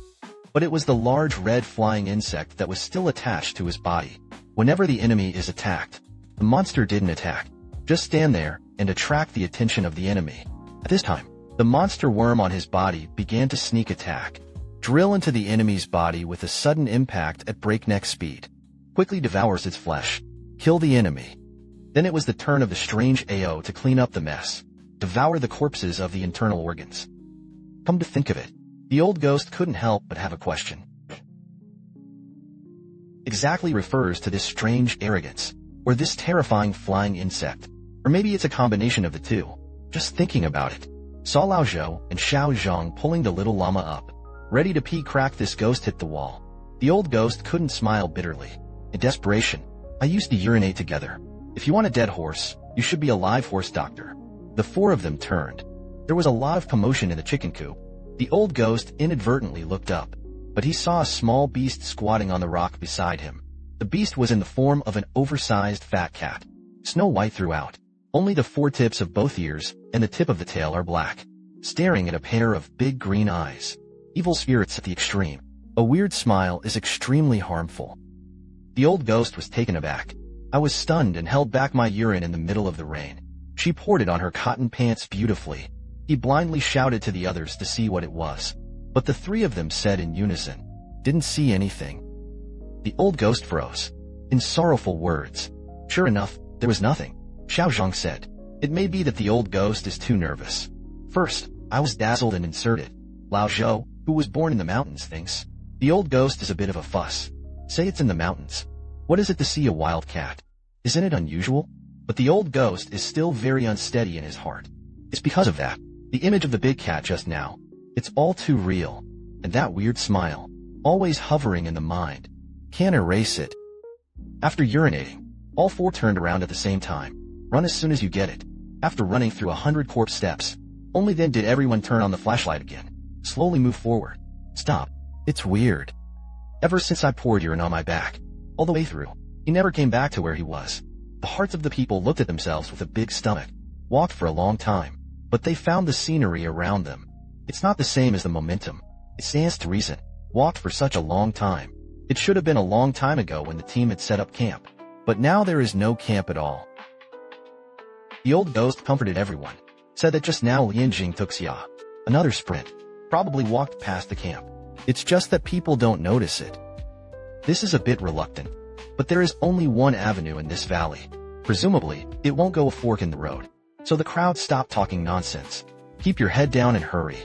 But it was the large red flying insect that was still attached to his body. Whenever the enemy is attacked, the monster didn't attack. Just stand there and attract the attention of the enemy. At this time, the monster worm on his body began to sneak attack. Drill into the enemy's body with a sudden impact at breakneck speed. Quickly devours its flesh. Kill the enemy. Then it was the turn of the strange AO to clean up the mess. Devour the corpses of the internal organs. Come to think of it, the old ghost couldn't help but have a question. Exactly refers to this strange arrogance, or this terrifying flying insect, or maybe it's a combination of the two. Just thinking about it. Saw Lao Zhou and Xiao Zhang pulling the little llama up, ready to pee crack this ghost hit the wall. The old ghost couldn't smile bitterly. In desperation, I used to urinate together. If you want a dead horse, you should be a live horse doctor. The four of them turned. There was a lot of commotion in the chicken coop. The old ghost inadvertently looked up, but he saw a small beast squatting on the rock beside him. The beast was in the form of an oversized fat cat, snow white throughout. Only the four tips of both ears and the tip of the tail are black, staring at a pair of big green eyes. Evil spirits at the extreme. A weird smile is extremely harmful. The old ghost was taken aback. I was stunned and held back my urine in the middle of the rain. She poured it on her cotton pants beautifully. He blindly shouted to the others to see what it was. But the three of them said in unison, didn't see anything. The old ghost froze. In sorrowful words. Sure enough, there was nothing. Xiao Zhang said. It may be that the old ghost is too nervous. First, I was dazzled and inserted. Lao Zhou, who was born in the mountains, thinks. The old ghost is a bit of a fuss. Say it's in the mountains. What is it to see a wild cat? Isn't it unusual? But the old ghost is still very unsteady in his heart. It's because of that. The image of the big cat just now. It's all too real. And that weird smile. Always hovering in the mind. Can't erase it. After urinating, all four turned around at the same time. Run as soon as you get it. After running through 100 corpse steps, only then did everyone turn on the flashlight again. Slowly move forward. Stop. It's weird. Ever since I poured urine on my back, all the way through, he never came back to where he was. The hearts of the people looked at themselves with a big stomach, walked for a long time, but they found the scenery around them. It's not the same as the momentum. It stands to reason. Walked for such a long time. It should have been a long time ago when the team had set up camp. But now there is no camp at all. The old ghost comforted everyone. Said that just now Lianjing took Xia. Another sprint. Probably walked past the camp. It's just that people don't notice it. This is a bit reluctant. But there is only one avenue in this valley. Presumably, it won't go a fork in the road. So the crowd stopped talking nonsense. Keep your head down and hurry.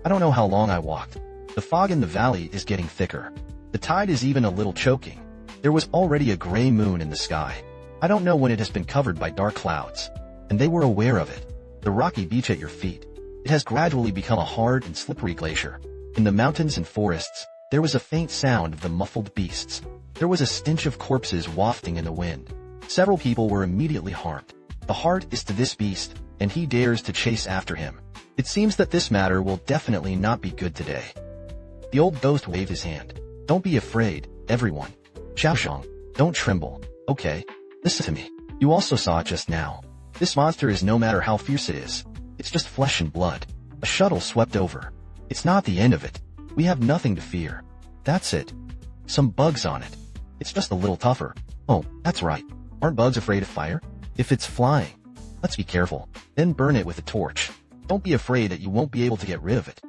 I don't know how long I walked. The fog in the valley is getting thicker. The tide is even a little choking. There was already a gray moon in the sky. I don't know when it has been covered by dark clouds. And they were aware of it. The rocky beach at your feet. It has gradually become a hard and slippery glacier. In the mountains and forests, there was a faint sound of the muffled beasts. There was a stench of corpses wafting in the wind. Several people were immediately harmed. The heart is to this beast, and he dares to chase after him. It seems that this matter will definitely not be good today. The old ghost waved his hand. Don't be afraid, everyone. Xiaozhong, don't tremble. Okay, listen to me. You also saw it just now. This monster is no matter how fierce it is. It's just flesh and blood. A shuttle swept over. It's not the end of it. We have nothing to fear. That's it. Some bugs on it. It's just a little tougher. Oh, that's right. Aren't bugs afraid of fire? If it's flying, let's be careful. Then burn it with a torch. Don't be afraid that you won't be able to get rid of it.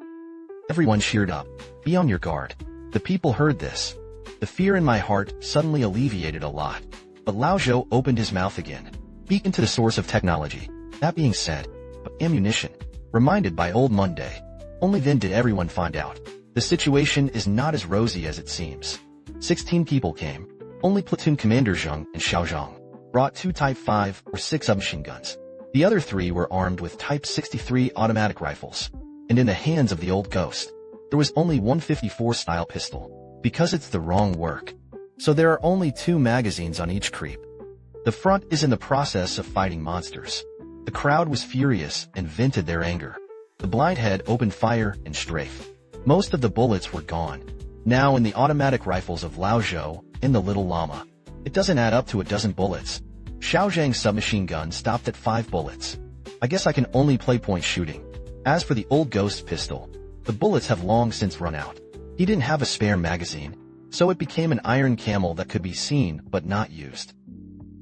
Everyone cheered up. Be on your guard. The people heard this. The fear in my heart suddenly alleviated a lot. But Lao Zhou opened his mouth again. Beacon to the source of technology. That being said, but ammunition. Reminded by old Monday. Only then did everyone find out. The situation is not as rosy as it seems. 16 people came. Only Platoon Commander Zheng and Xiaozhong brought 2 Type 5 or 6 submachine guns. The other 3 were armed with Type 63 automatic rifles. And in the hands of the old ghost, there was only 154 style pistol. Because it's the wrong work. So there are only 2 magazines on each creep. The front is in the process of fighting monsters. The crowd was furious and vented their anger. The blind head opened fire and strafe. Most of the bullets were gone. Now in the automatic rifles of Lao Zhou and the little llama. It doesn't add up to a dozen bullets. Xiao Zhang's submachine gun stopped at 5 bullets. I guess I can only play point shooting. As for the old ghost pistol, the bullets have long since run out. He didn't have a spare magazine, so it became an iron camel that could be seen but not used.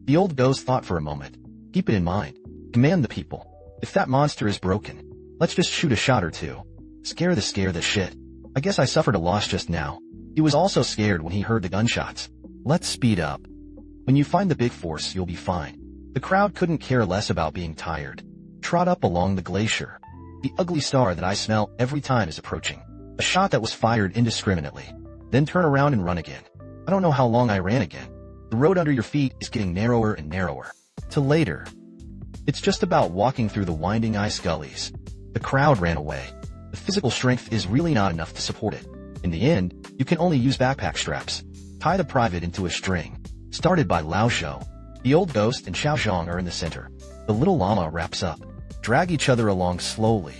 The old ghost thought for a moment. Keep it in mind. Command the people. If that monster is broken, let's just shoot a shot or 2. Scare the shit. I guess I suffered a loss just now. He was also scared when he heard the gunshots. Let's speed up. When you find the big force, you'll be fine. The crowd couldn't care less about being tired. Trot up along the glacier. The ugly star that I smell every time is approaching. A shot that was fired indiscriminately. Then turn around and run again. I don't know how long I ran again. The road under your feet is getting narrower and narrower. Till later. It's just about walking through the winding ice gullies. The crowd ran away. The physical strength is really not enough to support it. In the end, you can only use backpack straps. Tie the private into a string. Started by Lao Zhou. The old ghost and Xiaozhong are in the center. The little llama wraps up. Drag each other along slowly.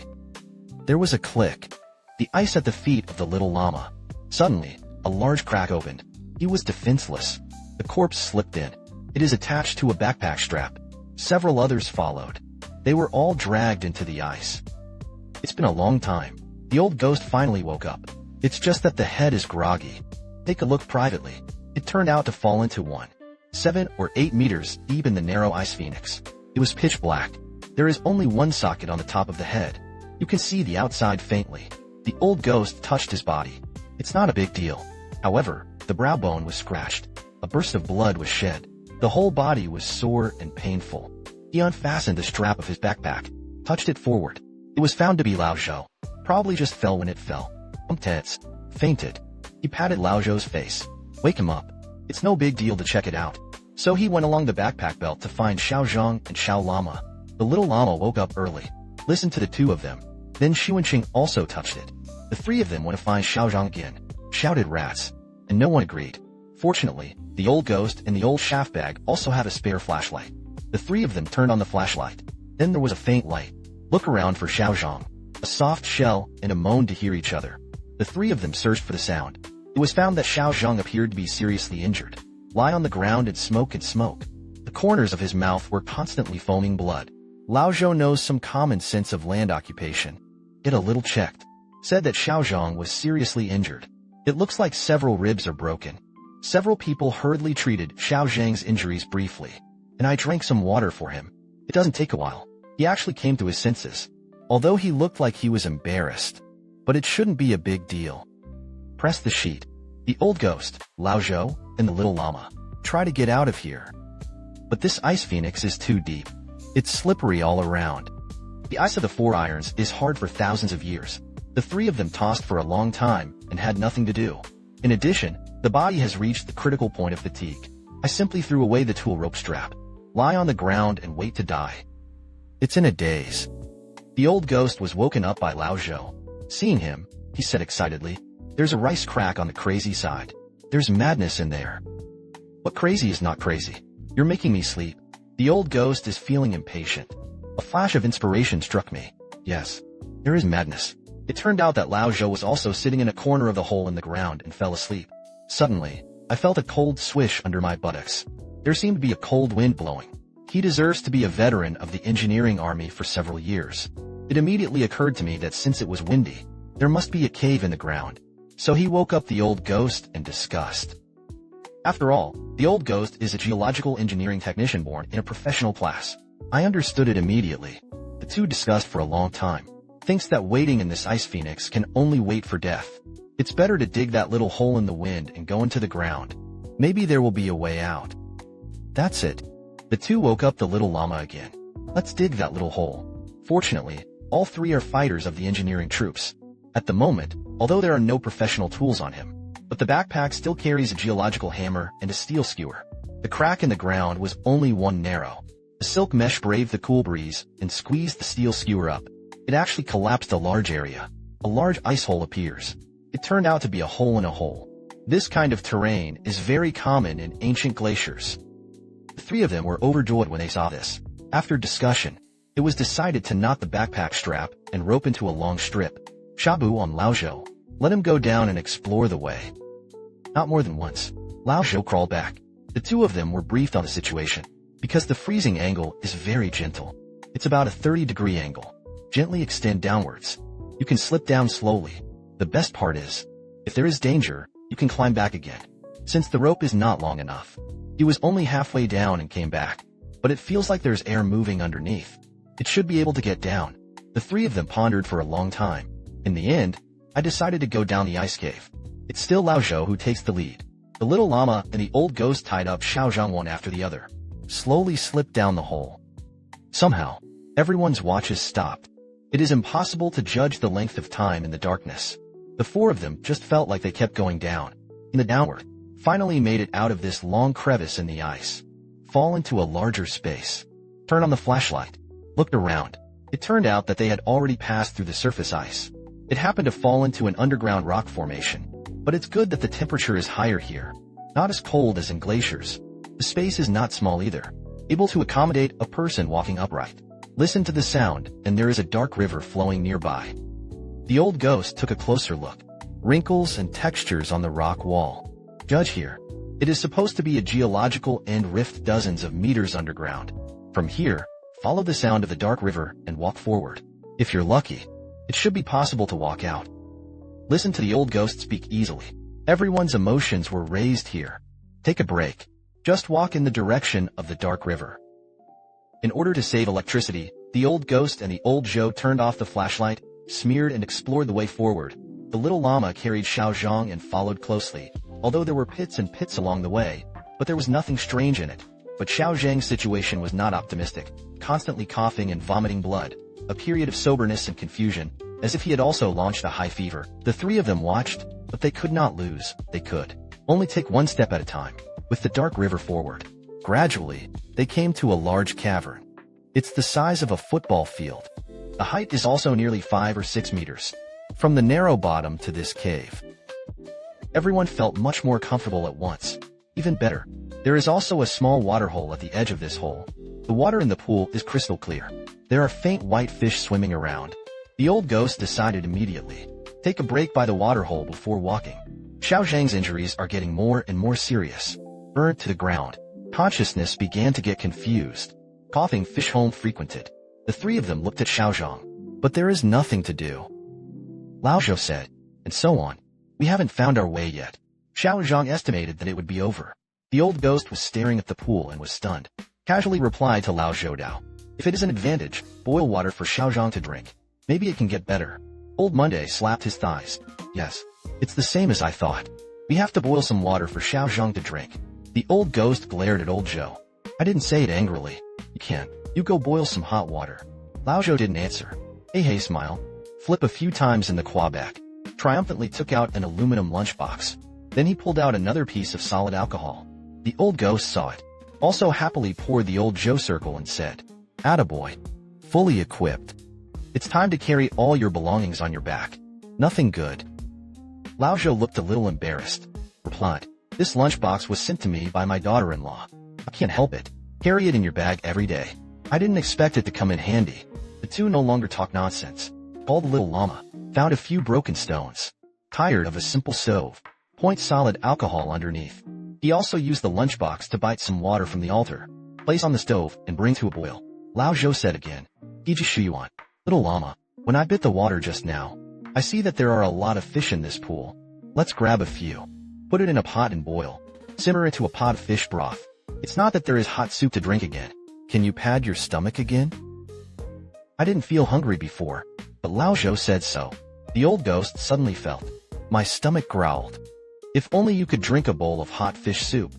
There was a click. The ice at the feet of the little llama. Suddenly, a large crack opened. He was defenseless. The corpse slipped in. It is attached to a backpack strap. Several others followed. They were all dragged into the ice. It's been a long time. The old ghost finally woke up. It's just that the head is groggy. Take a look privately. It turned out to fall into 7 or 8 meters deep in the narrow ice phoenix. It was pitch black. There is only one socket on the top of the head. You can see the outside faintly. The old ghost touched his body. It's not a big deal. However, the brow bone was scratched. A burst of blood was shed. The whole body was sore and painful. He unfastened the strap of his backpack, touched it forward. It was found to be Lao Zhou. Probably just fell when it fell. Tits. Fainted. He patted Lao Zhou's face. Wake him up. It's no big deal to check it out. So he went along the backpack belt to find Xiao Zhang and Xiao Lama. The little llama woke up early, listened to the two of them. Then Xu Wenqing also touched it. The three of them went to find Xiao Zhang again. Shouted rats. And no one agreed. Fortunately, the old ghost and the old shaft bag also had a spare flashlight. The three of them turned on the flashlight. Then there was a faint light. Look around for Xiao Zhang. A soft shell and a moan to hear each other. The three of them searched for the sound. It was found that Xiao Zhang appeared to be seriously injured. Lie on the ground and smoke. The corners of his mouth were constantly foaming blood. Lao Zhou knows some common sense of land occupation. Get a little checked. Said that Xiao Zhang was seriously injured. It looks like several ribs are broken. Several people hurriedly treated Xiao Zhang's injuries briefly. And I drank some water for him. It doesn't take a while. He actually came to his senses. Although he looked like he was embarrassed. But it shouldn't be a big deal. Press the sheet. The old ghost, Lao Zhou, and the little llama. Try to get out of here. But this ice phoenix is too deep. It's slippery all around. The ice of the Four Irons is hard for thousands of years. The three of them tossed for a long time and had nothing to do. In addition, the body has reached the critical point of fatigue. I simply threw away the tool rope strap. Lie on the ground and wait to die. It's in a daze. The old ghost was woken up by Lao Zhou. Seeing him, he said excitedly, "There's a rice crack on the crazy side. There's madness in there." What crazy is not crazy? You're making me sleep. The old ghost is feeling impatient. A flash of inspiration struck me. Yes, there is madness. It turned out that Lao Zhou was also sitting in a corner of the hole in the ground and fell asleep. Suddenly, I felt a cold swish under my buttocks. There seemed to be a cold wind blowing. He deserves to be a veteran of the engineering army for several years. It immediately occurred to me that since it was windy, there must be a cave in the ground. So he woke up the old ghost in disgust. After all, the old ghost is a geological engineering technician born in a professional class. I understood it immediately. The two discussed for a long time. Thinks that waiting in this ice phoenix can only wait for death. It's better to dig that little hole in the wind and go into the ground. Maybe there will be a way out. That's it. The two woke up the little llama again. Let's dig that little hole. Fortunately, all three are fighters of the engineering troops. At the moment, although there are no professional tools on him, but the backpack still carries a geological hammer and a steel skewer. The crack in the ground was only one narrow. The silk mesh braved the cool breeze and squeezed the steel skewer up. It actually collapsed a large area. A large ice hole appears. It turned out to be a hole in a hole. This kind of terrain is very common in ancient glaciers. The three of them were overjoyed when they saw this. After discussion, it was decided to knot the backpack strap and rope into a long strip. Shabu on Lao Zhou. Let him go down and explore the way. Not more than once. Lao Zhou crawled back. The two of them were briefed on the situation. Because the freezing angle is very gentle. It's about a 30-degree angle. Gently extend downwards. You can slip down slowly. The best part is, if there is danger, you can climb back again. Since the rope is not long enough. He was only halfway down and came back. But it feels like there's air moving underneath. It should be able to get down. The three of them pondered for a long time. In the end, I decided to go down the ice cave. It's still Lao Zhou who takes the lead. The little llama and the old ghost tied up Xiao Zhang one after the other. Slowly slipped down the hole. Somehow, everyone's watches stopped. It is impossible to judge the length of time in the darkness. The four of them just felt like they kept going down. In the downward, finally made it out of this long crevice in the ice. Fall into a larger space. Turn on the flashlight. Looked around. It turned out that they had already passed through the surface ice. It happened to fall into an underground rock formation. But it's good that the temperature is higher here. Not as cold as in glaciers. The space is not small either. Able to accommodate a person walking upright. Listen to the sound, and there is a dark river flowing nearby. The old ghost took a closer look. Wrinkles and textures on the rock wall. Judge here. It is supposed to be a geological end rift dozens of meters underground. From here, follow the sound of the dark river and walk forward. If you're lucky, it should be possible to walk out. Listen to the old ghost speak easily. Everyone's emotions were raised here. Take a break. Just walk in the direction of the dark river. In order to save electricity, the old ghost and the old Zhou turned off the flashlight, smeared and explored the way forward. The little llama carried Xiao Zhang and followed closely, although there were pits and pits along the way, but there was nothing strange in it. But Xiao Zhang's situation was not optimistic, constantly coughing and vomiting blood. a period of soberness and confusion, as if he had also launched a high fever. The three of them watched, but they could not lose. They could only take one step at a time, with the dark river forward. Gradually, they came to a large cavern. It's the size of a football field. The height is also nearly 5 or 6 meters. From the narrow bottom to this cave, everyone felt much more comfortable at once. Even better, there is also a small water hole at the edge of this hole. The water in the pool is crystal clear. There are faint white fish swimming around. The old ghost decided immediately. Take a break by the water hole before walking. Xiao Zhang's injuries are getting more and more serious. Burnt to the ground. Consciousness began to get confused. Coughing fish home frequented. The three of them looked at Xiao Zhang. But there is nothing to do, Lao Zhou said, and so on. We haven't found our way yet. Xiao Zhang estimated that it would be over. The old ghost was staring at the pool and was stunned. Casually replied to Lao Zhoudao. If it is an advantage, boil water for Xiao Zhang to drink. Maybe it can get better. Old Monday slapped his thighs. Yes, it's the same as I thought. We have to boil some water for Xiao Zhang to drink. The old ghost glared at old Zhou. I didn't say it angrily. You can't. You go boil some hot water. Lao Zhou didn't answer. Hey smile. Flip a few times in the quaback. Triumphantly took out an aluminum lunchbox. Then he pulled out another piece of solid alcohol. The old ghost saw it. Also happily poured the old Zhou circle and said, Attaboy. Fully equipped. It's time to carry all your belongings on your back. Nothing good. Lao Zhou looked a little embarrassed. Replied, this lunchbox was sent to me by my daughter-in-law. I can't help it. Carry it in your bag every day. I didn't expect it to come in handy. The two no longer talked nonsense. Called the little llama. Found a few broken stones. Tired of a simple stove. Point solid alcohol underneath. He also used the lunchbox to bite some water from the altar. Place on the stove and bring to a boil. Lao Zhou said again. Iji Shuyuan. Little llama, when I bit the water just now, I see that there are a lot of fish in this pool. Let's grab a few. Put it in a pot and boil. Simmer into a pot of fish broth. It's not that there is hot soup to drink again. Can you pad your stomach again? I didn't feel hungry before, but Lao Zhou said so. The old ghost suddenly felt. My stomach growled. If only you could drink a bowl of hot fish soup.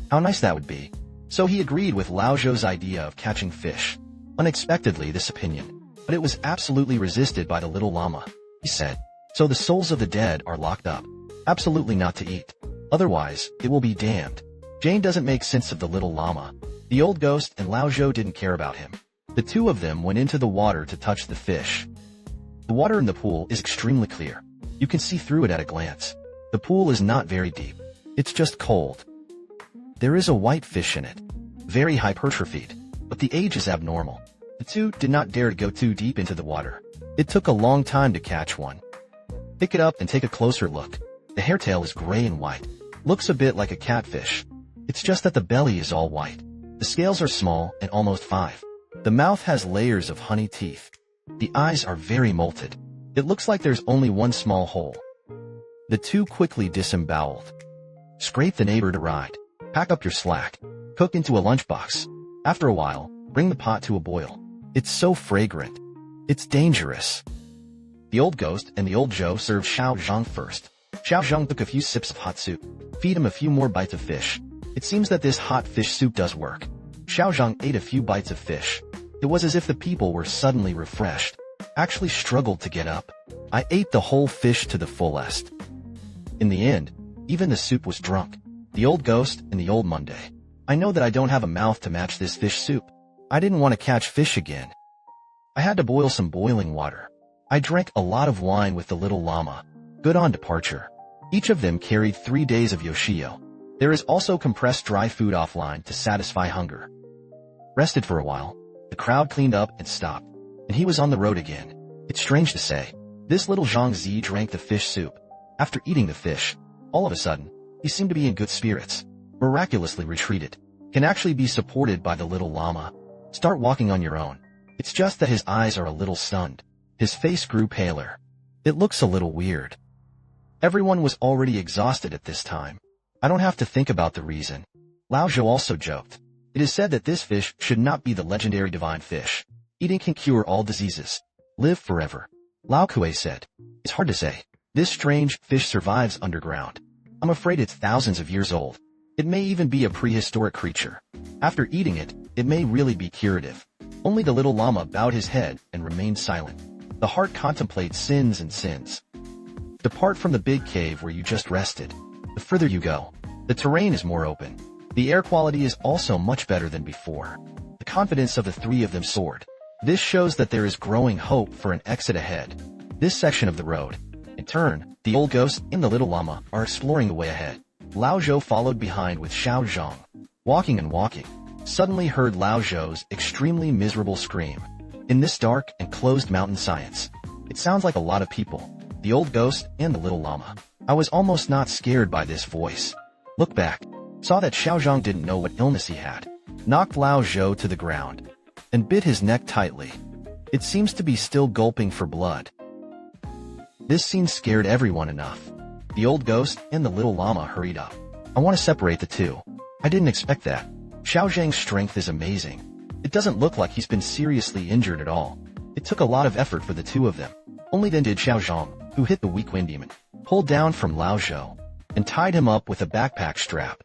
How nice that would be. So he agreed with Lao Zhou's idea of catching fish. Unexpectedly this opinion. But it was absolutely resisted by the little llama. He said, so the souls of the dead are locked up. Absolutely not to eat. Otherwise, it will be damned. Jane doesn't make sense of the little llama. The old ghost and Lao Zhou didn't care about him. The two of them went into the water to touch the fish. The water in the pool is extremely clear. You can see through it at a glance. The pool is not very deep. It's just cold. There is a white fish in it. Very hypertrophied, but the age is abnormal. The two did not dare to go too deep into the water. It took a long time to catch one. Pick it up and take a closer look. The hairtail is gray and white. Looks a bit like a catfish. It's just that the belly is all white. The scales are small and almost 5. The mouth has layers of honey teeth. The eyes are very molted. It looks like there's only one small hole. The two quickly disemboweled. Scrape the neighbor to ride. Pack up your slack. Cook into a lunchbox. After a while, bring the pot to a boil. It's so fragrant. It's dangerous. The old ghost and the old Zhou served Xiao Zhang first. Xiao Zhang took a few sips of hot soup. Feed him a few more bites of fish. It seems that this hot fish soup does work. Xiao Zhang ate a few bites of fish. It was as if the people were suddenly refreshed. Actually struggled to get up. I ate the whole fish to the fullest. In the end, even the soup was drunk. The old ghost and the old Monday. I know that I don't have a mouth to match this fish soup. I didn't want to catch fish again. I had to boil some boiling water. I drank a lot of wine with the little llama. Good on departure. Each of them carried 3 days of Yoshio. There is also compressed dry food offline to satisfy hunger. Rested for a while, the crowd cleaned up and stopped, and he was on the road again. It's strange to say. This little Zhang Zi drank the fish soup. After eating the fish, all of a sudden, he seemed to be in good spirits. Miraculously retreated. Can actually be supported by the little llama. Start walking on your own. It's just that his eyes are a little stunned. His face grew paler. It looks a little weird. Everyone was already exhausted at this time. I don't have to think about the reason. Lao Zhou also joked. It is said that this fish should not be the legendary divine fish. Eating can cure all diseases. Live forever. Lao Kue said. It's hard to say. This strange fish survives underground. I'm afraid it's thousands of years old. It may even be a prehistoric creature. After eating it, it may really be curative. Only the little llama bowed his head and remained silent. The heart contemplates sins and sins. Depart from the big cave where you just rested. The further you go, the terrain is more open. The air quality is also much better than before. The confidence of the three of them soared. This shows that there is growing hope for an exit ahead. This section of the road. In turn, the old ghost and the little llama are exploring the way ahead. Lao Zhou followed behind with Xiao Zhang. Walking and walking, suddenly heard Lao Zhou's extremely miserable scream. In this dark and closed mountain science, it sounds like a lot of people. The old ghost and the little llama. I was almost not scared by this voice. Looked back, saw that Xiao Zhang didn't know what illness he had. Knocked Lao Zhou to the ground and bit his neck tightly. It seems to be still gulping for blood. This scene scared everyone enough. The old ghost and the little llama hurried up. I want to separate the two. I didn't expect that. Xiao Zhang's strength is amazing. It doesn't look like he's been seriously injured at all. It took a lot of effort for the two of them. Only then did Xiao Zhang, who hit the weak wind demon, pull down from Lao Zhou and tied him up with a backpack strap.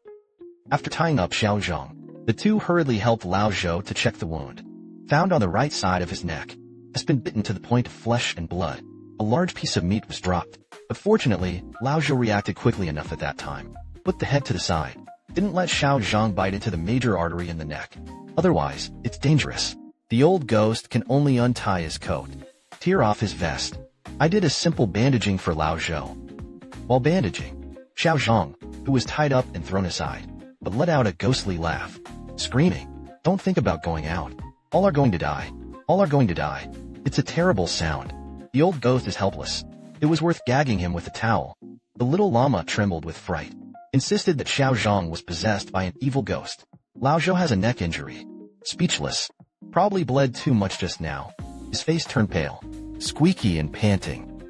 After tying up Xiao Zhang, the two hurriedly helped Lao Zhou to check the wound. Found on the right side of his neck. Has been bitten to the point of flesh and blood. A large piece of meat was dropped, but fortunately, Lao Zhou reacted quickly enough at that time. Put the head to the side. Didn't let Xiao Zhang bite into the major artery in the neck. Otherwise, it's dangerous. The old ghost can only untie his coat, tear off his vest. I did a simple bandaging for Lao Zhou. While bandaging, Xiao Zhang, who was tied up and thrown aside, but let out a ghostly laugh, screaming, "Don't think about going out. All are going to die. All are going to die." It's a terrible sound. The old ghost is helpless. It was worth gagging him with a towel. The little llama trembled with fright. Insisted that Xiao Zhang was possessed by an evil ghost. Lao Zhou has a neck injury. Speechless. Probably bled too much just now. His face turned pale, squeaky and panting.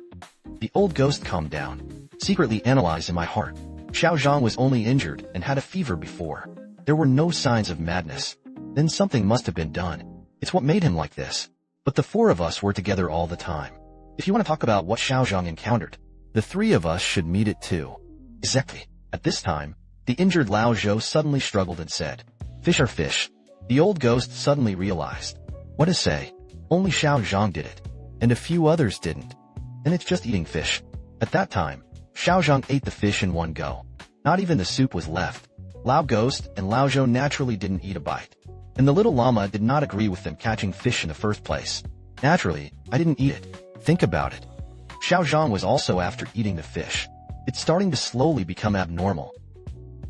The old ghost calmed down. Secretly analyzed in my heart. Xiao Zhang was only injured and had a fever before. There were no signs of madness. Then something must have been done. It's what made him like this. But the four of us were together all the time. If you want to talk about what Xiao Zhang encountered, the three of us should meet it too. Exactly. At this time, the injured Lao Zhou suddenly struggled and said, "Fish are fish." The old ghost suddenly realized. What to say? Only Xiao Zhang did it. And a few others didn't. And it's just eating fish. At that time, Xiao Zhang ate the fish in one go. Not even the soup was left. Lao Ghost and Lao Zhou naturally didn't eat a bite. And the little llama did not agree with them catching fish in the first place. Naturally, I didn't eat it. Think about it. Xiao Zhang was also after eating the fish. It's starting to slowly become abnormal.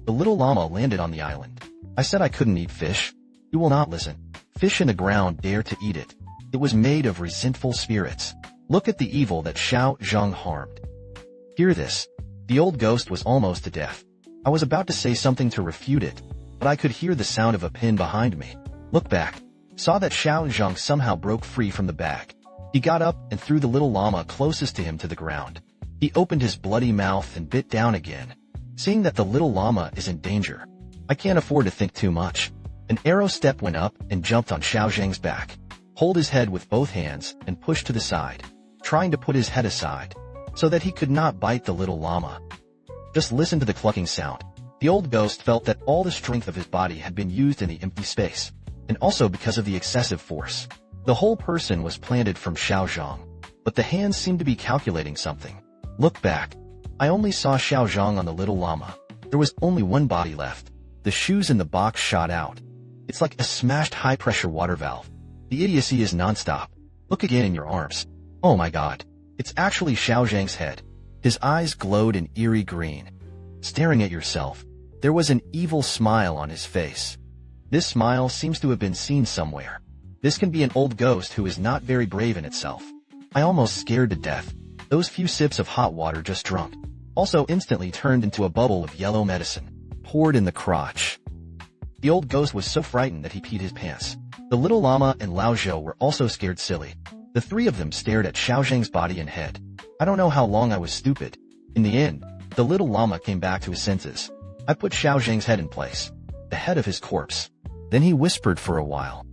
The little llama landed on the island. I said I couldn't eat fish. You will not listen. Fish in the ground dare to eat it. It was made of resentful spirits. Look at the evil that Xiao Zhang harmed. Hear this. The old ghost was almost to death. I was about to say something to refute it, but I could hear the sound of a pin behind me. Looked back. Saw that Xiao Zhang somehow broke free from the bag. He got up and threw the little llama closest to him to the ground. He opened his bloody mouth and bit down again. Seeing that the little llama is in danger, I can't afford to think too much. An arrow step went up and jumped on Xiao Zhang's back. Hold his head with both hands and pushed to the side, trying to put his head aside, so that he could not bite the little llama. Just listen to the clucking sound. The old ghost felt that all the strength of his body had been used in the empty space, and also because of the excessive force. The whole person was planted from Xiao Zhang, but the hands seemed to be calculating something. Look back. I only saw Xiao Zhang on the little llama. There was only one body left. The shoes in the box shot out. It's like a smashed high-pressure water valve. The idiocy is non-stop. Look again in your arms. Oh my god. It's actually Xiao Zhang's head. His eyes glowed an eerie green. Staring at yourself. There was an evil smile on his face. This smile seems to have been seen somewhere. This can be an old ghost who is not very brave in itself. I almost scared to death. Those few sips of hot water just drunk. Also instantly turned into a bubble of yellow medicine. Poured in the crotch. The old ghost was so frightened that he peed his pants. The little llama and Lao Zhou were also scared silly. The three of them stared at Xiao Zhang's body and head. I don't know how long I was stupid. In the end, the little llama came back to his senses. I put Xiao Zhang's head in place. The head of his corpse. Then he whispered for a while.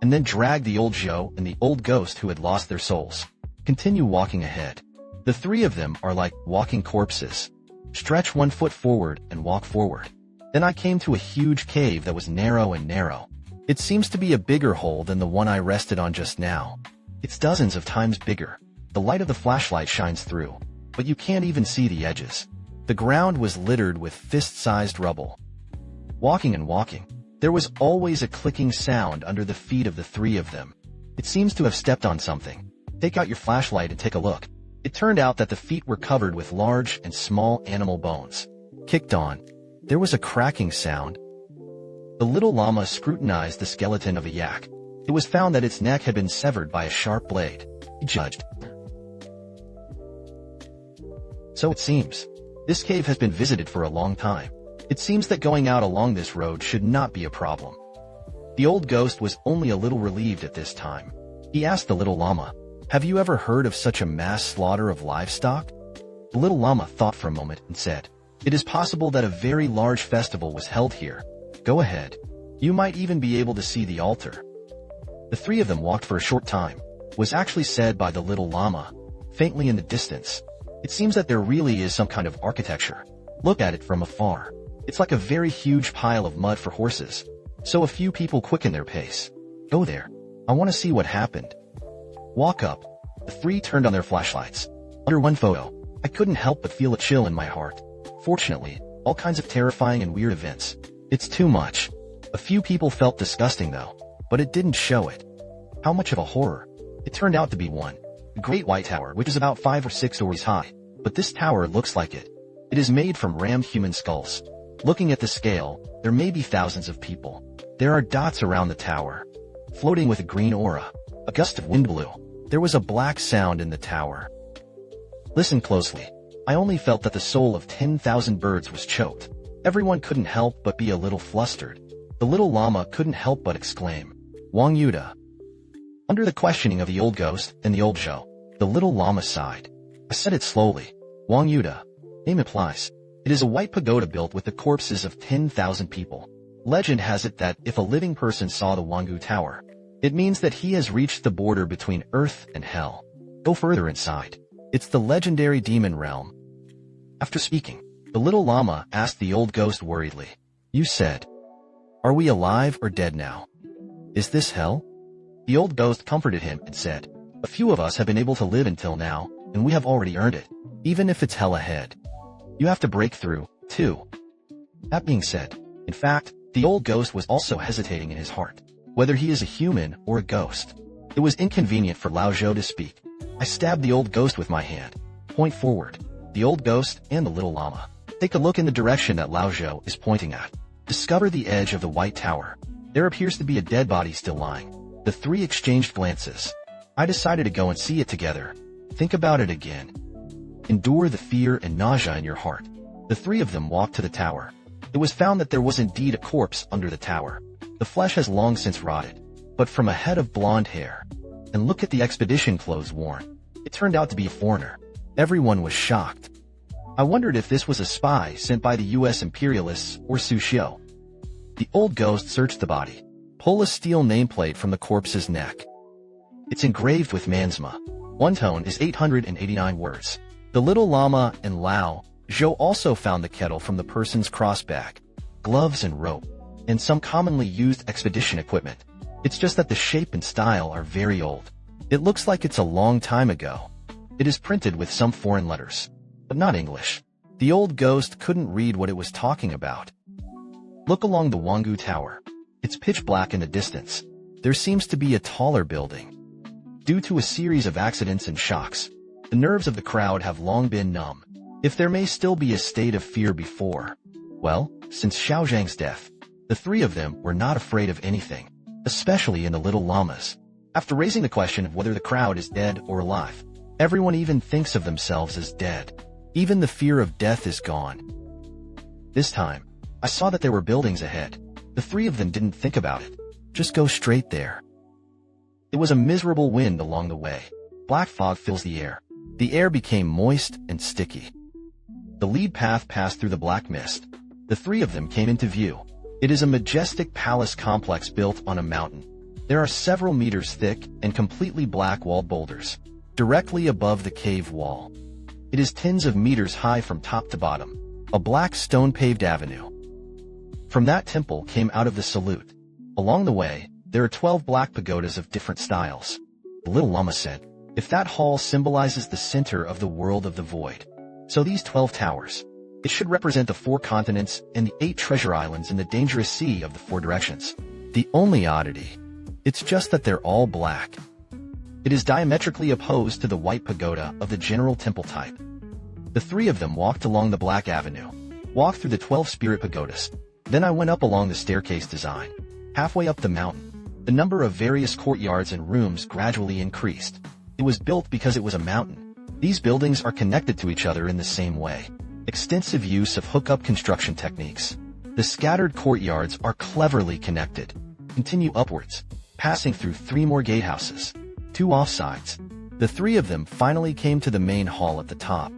And then dragged the old Zhou and the old ghost who had lost their souls. Continue walking ahead. The three of them are like walking corpses. Stretch one foot forward and walk forward. Then I came to a huge cave that was narrow and narrow. It seems to be a bigger hole than the one I rested on just now. It's dozens of times bigger. The light of the flashlight shines through, but you can't even see the edges. The ground was littered with fist-sized rubble. Walking and walking, there was always a clicking sound under the feet of the three of them. It seems to have stepped on something. Take out your flashlight and take a look. It turned out that the feet were covered with large and small animal bones. Kicked on, there was a cracking sound. The little llama scrutinized the skeleton of a yak. It was found that its neck had been severed by a sharp blade. He judged. So it seems. This cave has been visited for a long time. It seems that going out along this road should not be a problem. The old ghost was only a little relieved at this time. He asked the little llama, "Have you ever heard of such a mass slaughter of livestock?" The little llama thought for a moment and said, "It is possible that a very large festival was held here. Go ahead. You might even be able to see the altar." The three of them walked for a short time. Was actually said by the little llama, faintly in the distance. It seems that there really is some kind of architecture. Look at it from afar. It's like a very huge pile of mud for horses. So a few people quicken their pace. Go there. I want to see what happened. Walk up. The three turned on their flashlights. Under one photo, I couldn't help but feel a chill in my heart. Fortunately, all kinds of terrifying and weird events. It's too much. A few people felt disgusting though, but it didn't show it. How much of a horror? It turned out to be one. The Great White Tower, which is about 5 or 6 stories high. But this tower looks like it. It is made from rammed human skulls. Looking at the scale, there may be thousands of people. There are dots around the tower, floating with a green aura. A gust of wind blew. There was a black sound in the tower. Listen closely. I only felt that the soul of 10,000 birds was choked. Everyone couldn't help but be a little flustered. The little llama couldn't help but exclaim, "Wang Yuda." Under the questioning of the old ghost and the old Zhou, the little llama sighed. I said it slowly. Wang Yuda. Name implies. It is a white pagoda built with the corpses of 10,000 people. Legend has it that if a living person saw the Wangu Tower, it means that he has reached the border between earth and hell. Go further inside. It's the legendary demon realm. After speaking, the little llama asked the old ghost worriedly, "You said, are we alive or dead now? Is this hell?" The old ghost comforted him and said, "A few of us have been able to live until now, and we have already earned it, even if it's hell ahead. You have to break through, too." That being said, in fact, the old ghost was also hesitating in his heart, whether he is a human or a ghost. It was inconvenient for Lao Zhou to speak. I stabbed the old ghost with my hand. Point forward. The old ghost and the little llama. Take a look in the direction that Lao Zhou is pointing at. Discover the edge of the White Tower. There appears to be a dead body still lying. The three exchanged glances. I decided to go and see it together. Think about it again. Endure the fear and nausea in your heart. The three of them walked to the tower. It was found that there was indeed a corpse under the tower. The flesh has long since rotted, but from a head of blonde hair. And look at the expedition clothes worn. It turned out to be a foreigner. Everyone was shocked. I wondered if this was a spy sent by the US imperialists or Su Xiu. The old ghost searched the body. Pull a steel nameplate from the corpse's neck. It's engraved with Mansma. One tone is 889 words. The little llama and Lao Zhou also found the kettle from the person's crossback, gloves and rope, and some commonly used expedition equipment. It's just that the shape and style are very old. It looks like it's a long time ago. It is printed with some foreign letters, but not English. The old ghost couldn't read what it was talking about. Look along the Wangu Tower. It's pitch black in the distance. There seems to be a taller building. Due to a series of accidents and shocks, the nerves of the crowd have long been numb. If there may still be a state of fear before, well, since Xiao Zhang's death, the three of them were not afraid of anything, especially in the little llamas. After raising the question of whether the crowd is dead or alive, everyone even thinks of themselves as dead. Even the fear of death is gone. This time, I saw that there were buildings ahead. The three of them didn't think about it. Just go straight there. It was a miserable wind along the way. Black fog fills the air. The air became moist and sticky. The lead path passed through the black mist. The three of them came into view. It is a majestic palace complex built on a mountain. There are several meters thick and completely black-walled boulders directly above the cave wall. It is tens of meters high from top to bottom, a black stone-paved avenue. From that temple came out of the salute. Along the way, there are 12 black pagodas of different styles. The little llama said, if that hall symbolizes the center of the world of the void, so these 12 towers, it should represent the 4 continents and the 8 treasure islands in the dangerous sea of the 4 directions. The only oddity, it's just that they're all black. It is diametrically opposed to the white pagoda of the general temple type. The 3 of them walked along the black avenue, walked through the 12 spirit pagodas. Then I went up along the staircase design. Halfway up the mountain, the number of various courtyards and rooms gradually increased. It was built because it was a mountain. These buildings are connected to each other in the same way. Extensive use of hookup construction techniques. The scattered courtyards are cleverly connected. Continue upwards, passing through 3 more gatehouses, 2 offsides. The 3 of them finally came to the main hall at the top.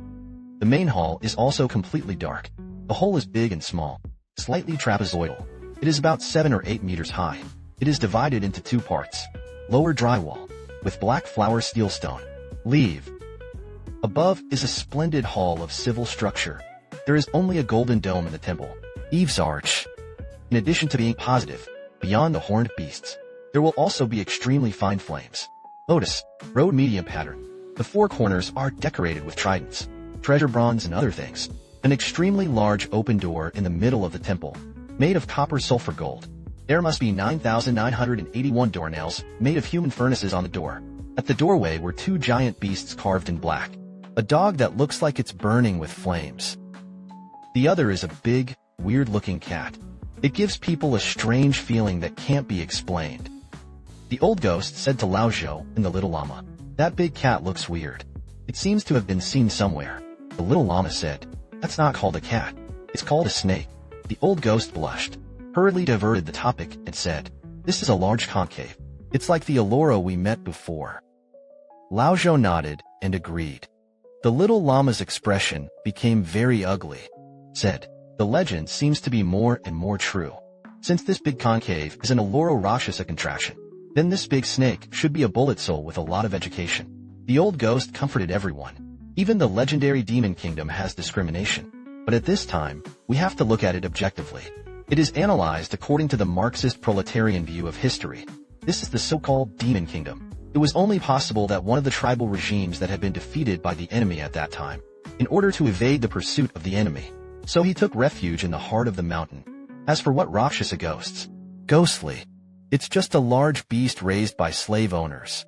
The main hall is also completely dark. The hole is big and small, slightly trapezoidal. It is about 7 or 8 meters high. It is divided into 2 parts. Lower drywall, with black flower steel stone. Leave. Above is a splendid hall of civil structure. There is only a golden dome in the temple. Eve's arch. In addition to being positive, beyond the horned beasts, there will also be extremely fine flames. Lotus, road medium pattern. The 4 corners are decorated with tridents, treasure bronze and other things. An extremely large open door in the middle of the temple, made of copper sulfur gold. There must be 9,981 doornails made of human furnaces on the door. At the doorway were 2 giant beasts carved in black. A dog that looks like it's burning with flames. The other is a big, weird-looking cat. It gives people a strange feeling that can't be explained. The old ghost said to Lao Zhou and the little llama, that big cat looks weird. It seems to have been seen somewhere. The little llama said, that's not called a cat. It's called a snake. The old ghost blushed, hurriedly diverted the topic, and said, this is a large concave. It's like the Allura we met before. Lao Zhou nodded and agreed. The little llama's expression became very ugly. Said, the legend seems to be more and more true. Since this big concave is an Allura Rakshasa contraction, then this big snake should be a bullet soul with a lot of education. The old ghost comforted everyone. Even the legendary demon kingdom has discrimination. But at this time, we have to look at it objectively. It is analyzed according to the Marxist proletarian view of history. This is the so-called demon kingdom. It was only possible that one of the tribal regimes that had been defeated by the enemy at that time, in order to evade the pursuit of the enemy. So he took refuge in the heart of the mountain. As for what Rakshasa ghosts? Ghostly. It's just a large beast raised by slave owners.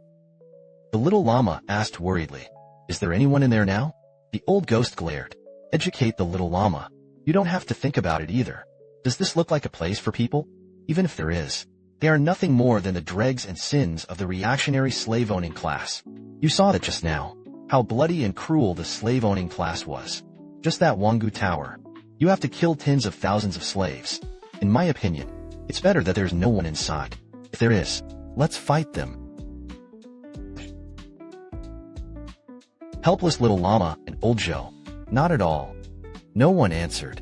The little llama asked worriedly, is there anyone in there now? The old ghost glared. Educate the little llama. You don't have to think about it either. Does this look like a place for people? Even if there is, they are nothing more than the dregs and sins of the reactionary slave-owning class. You saw that just now, how bloody and cruel the slave-owning class was. Just that Wangu Tower. You have to kill tens of thousands of slaves. In my opinion, it's better that there's no one inside. If there is, let's fight them. Helpless little llama and old Joe. Not at all. No one answered.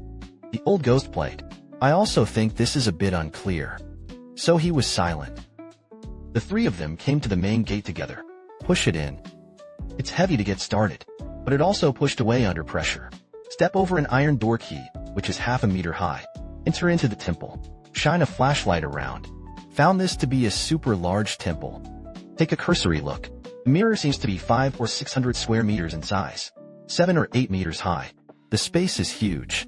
The old ghost played. I also think this is a bit unclear. So he was silent. The 3 of them came to the main gate together. Push it in. It's heavy to get started, but it also pushed away under pressure. Step over an iron door key, which is half a meter high. Enter into the temple. Shine a flashlight around. Found this to be a super large temple. Take a cursory look. The mirror seems to be 500 or 600 square meters in size. 7 or 8 meters high. The space is huge.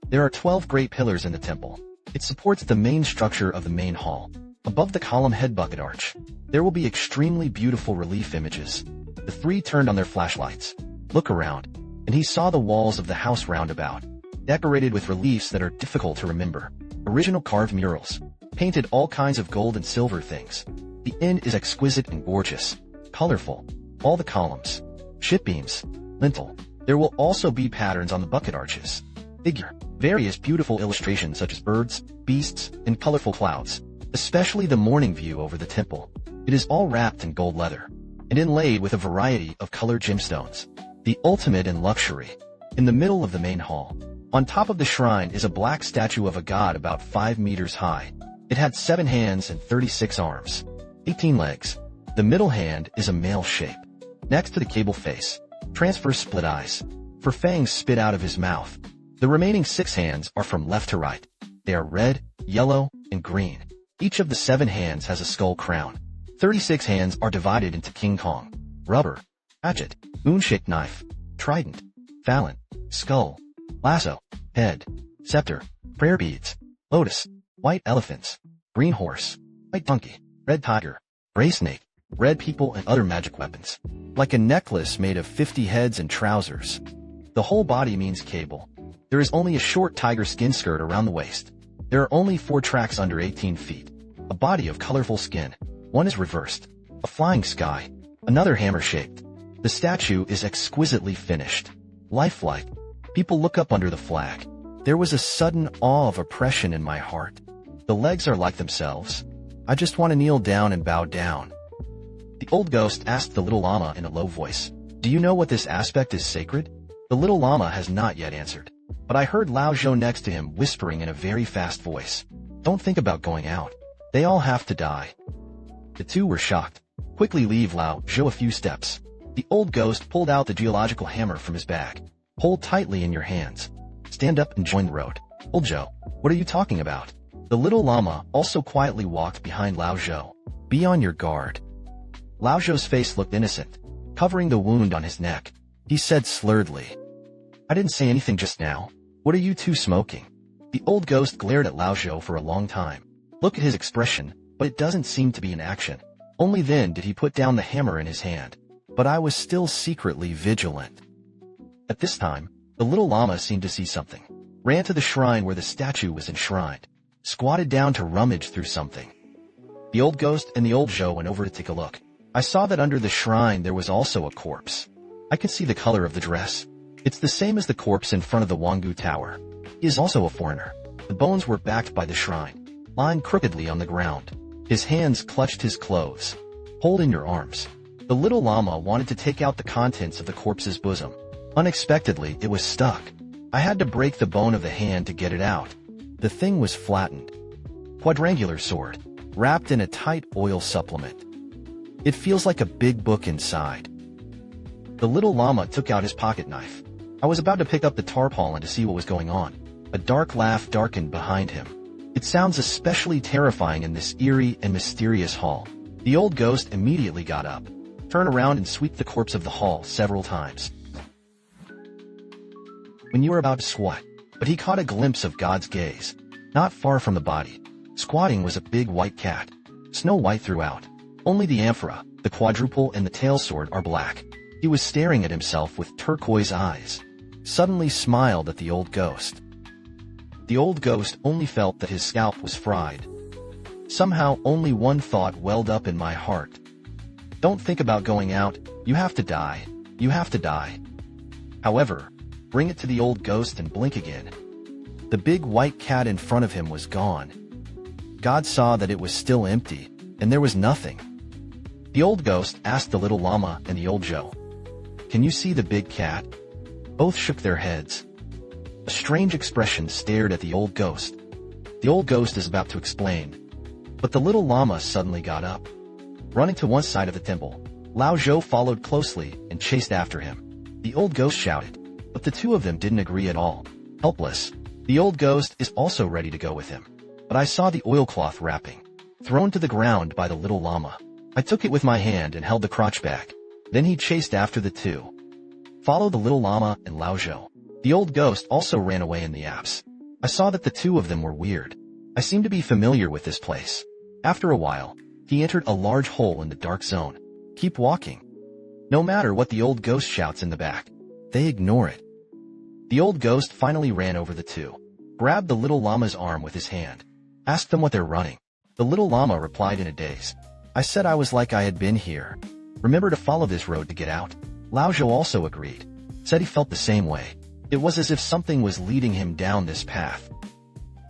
There are 12 great pillars in the temple. It supports the main structure of the main hall. Above the column head bucket arch, there will be extremely beautiful relief images. The 3 turned on their flashlights. Look around, and he saw the walls of the house roundabout, decorated with reliefs that are difficult to remember. Original carved murals, painted all kinds of gold and silver things. The inn is exquisite and gorgeous, colorful. All the columns, ship beams, lintel. There will also be patterns on the bucket arches. Figure, various beautiful illustrations such as birds, beasts, and colorful clouds, especially the morning view over the temple. It is all wrapped in gold leather and inlaid with a variety of colored gemstones. The ultimate in luxury. In the middle of the main hall, on top of the shrine is a black statue of a god about 5 meters high. It had 7 hands and 36 arms, 18 legs. The middle hand is a male shape. Next to the cable face, transfers split eyes, for fangs spit out of his mouth. The remaining 6 hands are from left to right. They are red, yellow, and green. Each of the 7 hands has a skull crown. 36 hands are divided into King Kong, rubber, hatchet, moon-shaped knife, trident, phalanx, skull, lasso, head, scepter, prayer beads, lotus, white elephants, green horse, white donkey, red tiger, gray snake, red people, and other magic weapons. Like a necklace made of 50 heads and trousers. The whole body means cable. There is only a short tiger skin skirt around the waist. There are only 4 tracks under 18 feet. A body of colorful skin. One is reversed. A flying sky. Another hammer-shaped. The statue is exquisitely finished. Lifelike. People look up under the flag. There was a sudden awe of oppression in my heart. The legs are like themselves. I just want to kneel down and bow down. The old ghost asked the little llama in a low voice, "Do you know what this aspect is sacred?" The little llama has not yet answered, but I heard Lao Zhou next to him whispering in a very fast voice, "Don't think about going out. They all have to die." The two were shocked. "Quickly leave, Lao Zhou, a few steps." The old ghost pulled out the geological hammer from his bag. "Hold tightly in your hands. Stand up and join the road." "Old Zhou, what are you talking about?" The little llama also quietly walked behind Lao Zhou. "Be on your guard." Lao Zhou's face looked innocent, covering the wound on his neck. He said slurredly, "I didn't say anything just now. What are you two smoking?" The old ghost glared at Lao Zhou for a long time. Look at his expression, but it doesn't seem to be in action. Only then did he put down the hammer in his hand. But I was still secretly vigilant. At this time, the little llama seemed to see something. Ran to the shrine where the statue was enshrined. Squatted down to rummage through something. The old ghost and the old Zhou went over to take a look. I saw that under the shrine there was also a corpse. I could see the color of the dress. It's the same as the corpse in front of the Wangu Tower. He is also a foreigner. The bones were backed by the shrine, lying crookedly on the ground. His hands clutched his clothes. "Hold in your arms." The little llama wanted to take out the contents of the corpse's bosom. Unexpectedly, it was stuck. I had to break the bone of the hand to get it out. The thing was flattened. Quadrangular sword, wrapped in a tight oil supplement. It feels like a big book inside. The little llama took out his pocket knife. I was about to pick up the tarpaulin to see what was going on. A dark laugh darkened behind him. It sounds especially terrifying in this eerie and mysterious hall. The old ghost immediately got up, turned around and swept the corpse of the hall several times. When you were about to squat, but he caught a glimpse of God's gaze. Not far from the body, squatting was a big white cat, snow white throughout. Only the amphora, the quadruple, and the tail sword are black. He was staring at himself with turquoise eyes. Suddenly smiled at the old ghost. The old ghost only felt that his scalp was fried. Somehow only one thought welled up in my heart. Don't think about going out, you have to die. You have to die. However, bring it to the old ghost and blink again. The big white cat in front of him was gone. God saw that it was still empty, and there was nothing. The old ghost asked the little llama and the old Zhou, "Can you see the big cat?" Both shook their heads. A strange expression stared at the old ghost. The old ghost is about to explain, but the little llama suddenly got up. Running to one side of the temple, Lao Zhou followed closely and chased after him. The old ghost shouted, but the two of them didn't agree at all. Helpless, the old ghost is also ready to go with him. But I saw the oilcloth wrapping, thrown to the ground by the little llama. I took it with my hand and held the crotch back. Then he chased after the two. Followed the little llama and Lao Zhou. The old ghost also ran away in the apse. I saw that the two of them were weird. I seemed to be familiar with this place. After a while, he entered a large hole in the dark zone. Keep walking. No matter what the old ghost shouts in the back, they ignore it. The old ghost finally ran over the two, grabbed the little llama's arm with his hand, asked them what they're running. The little llama replied in a daze. I said I was like I had been here. Remember to follow this road to get out. Lao Zhou also agreed, said he felt the same way. It was as if something was leading him down this path.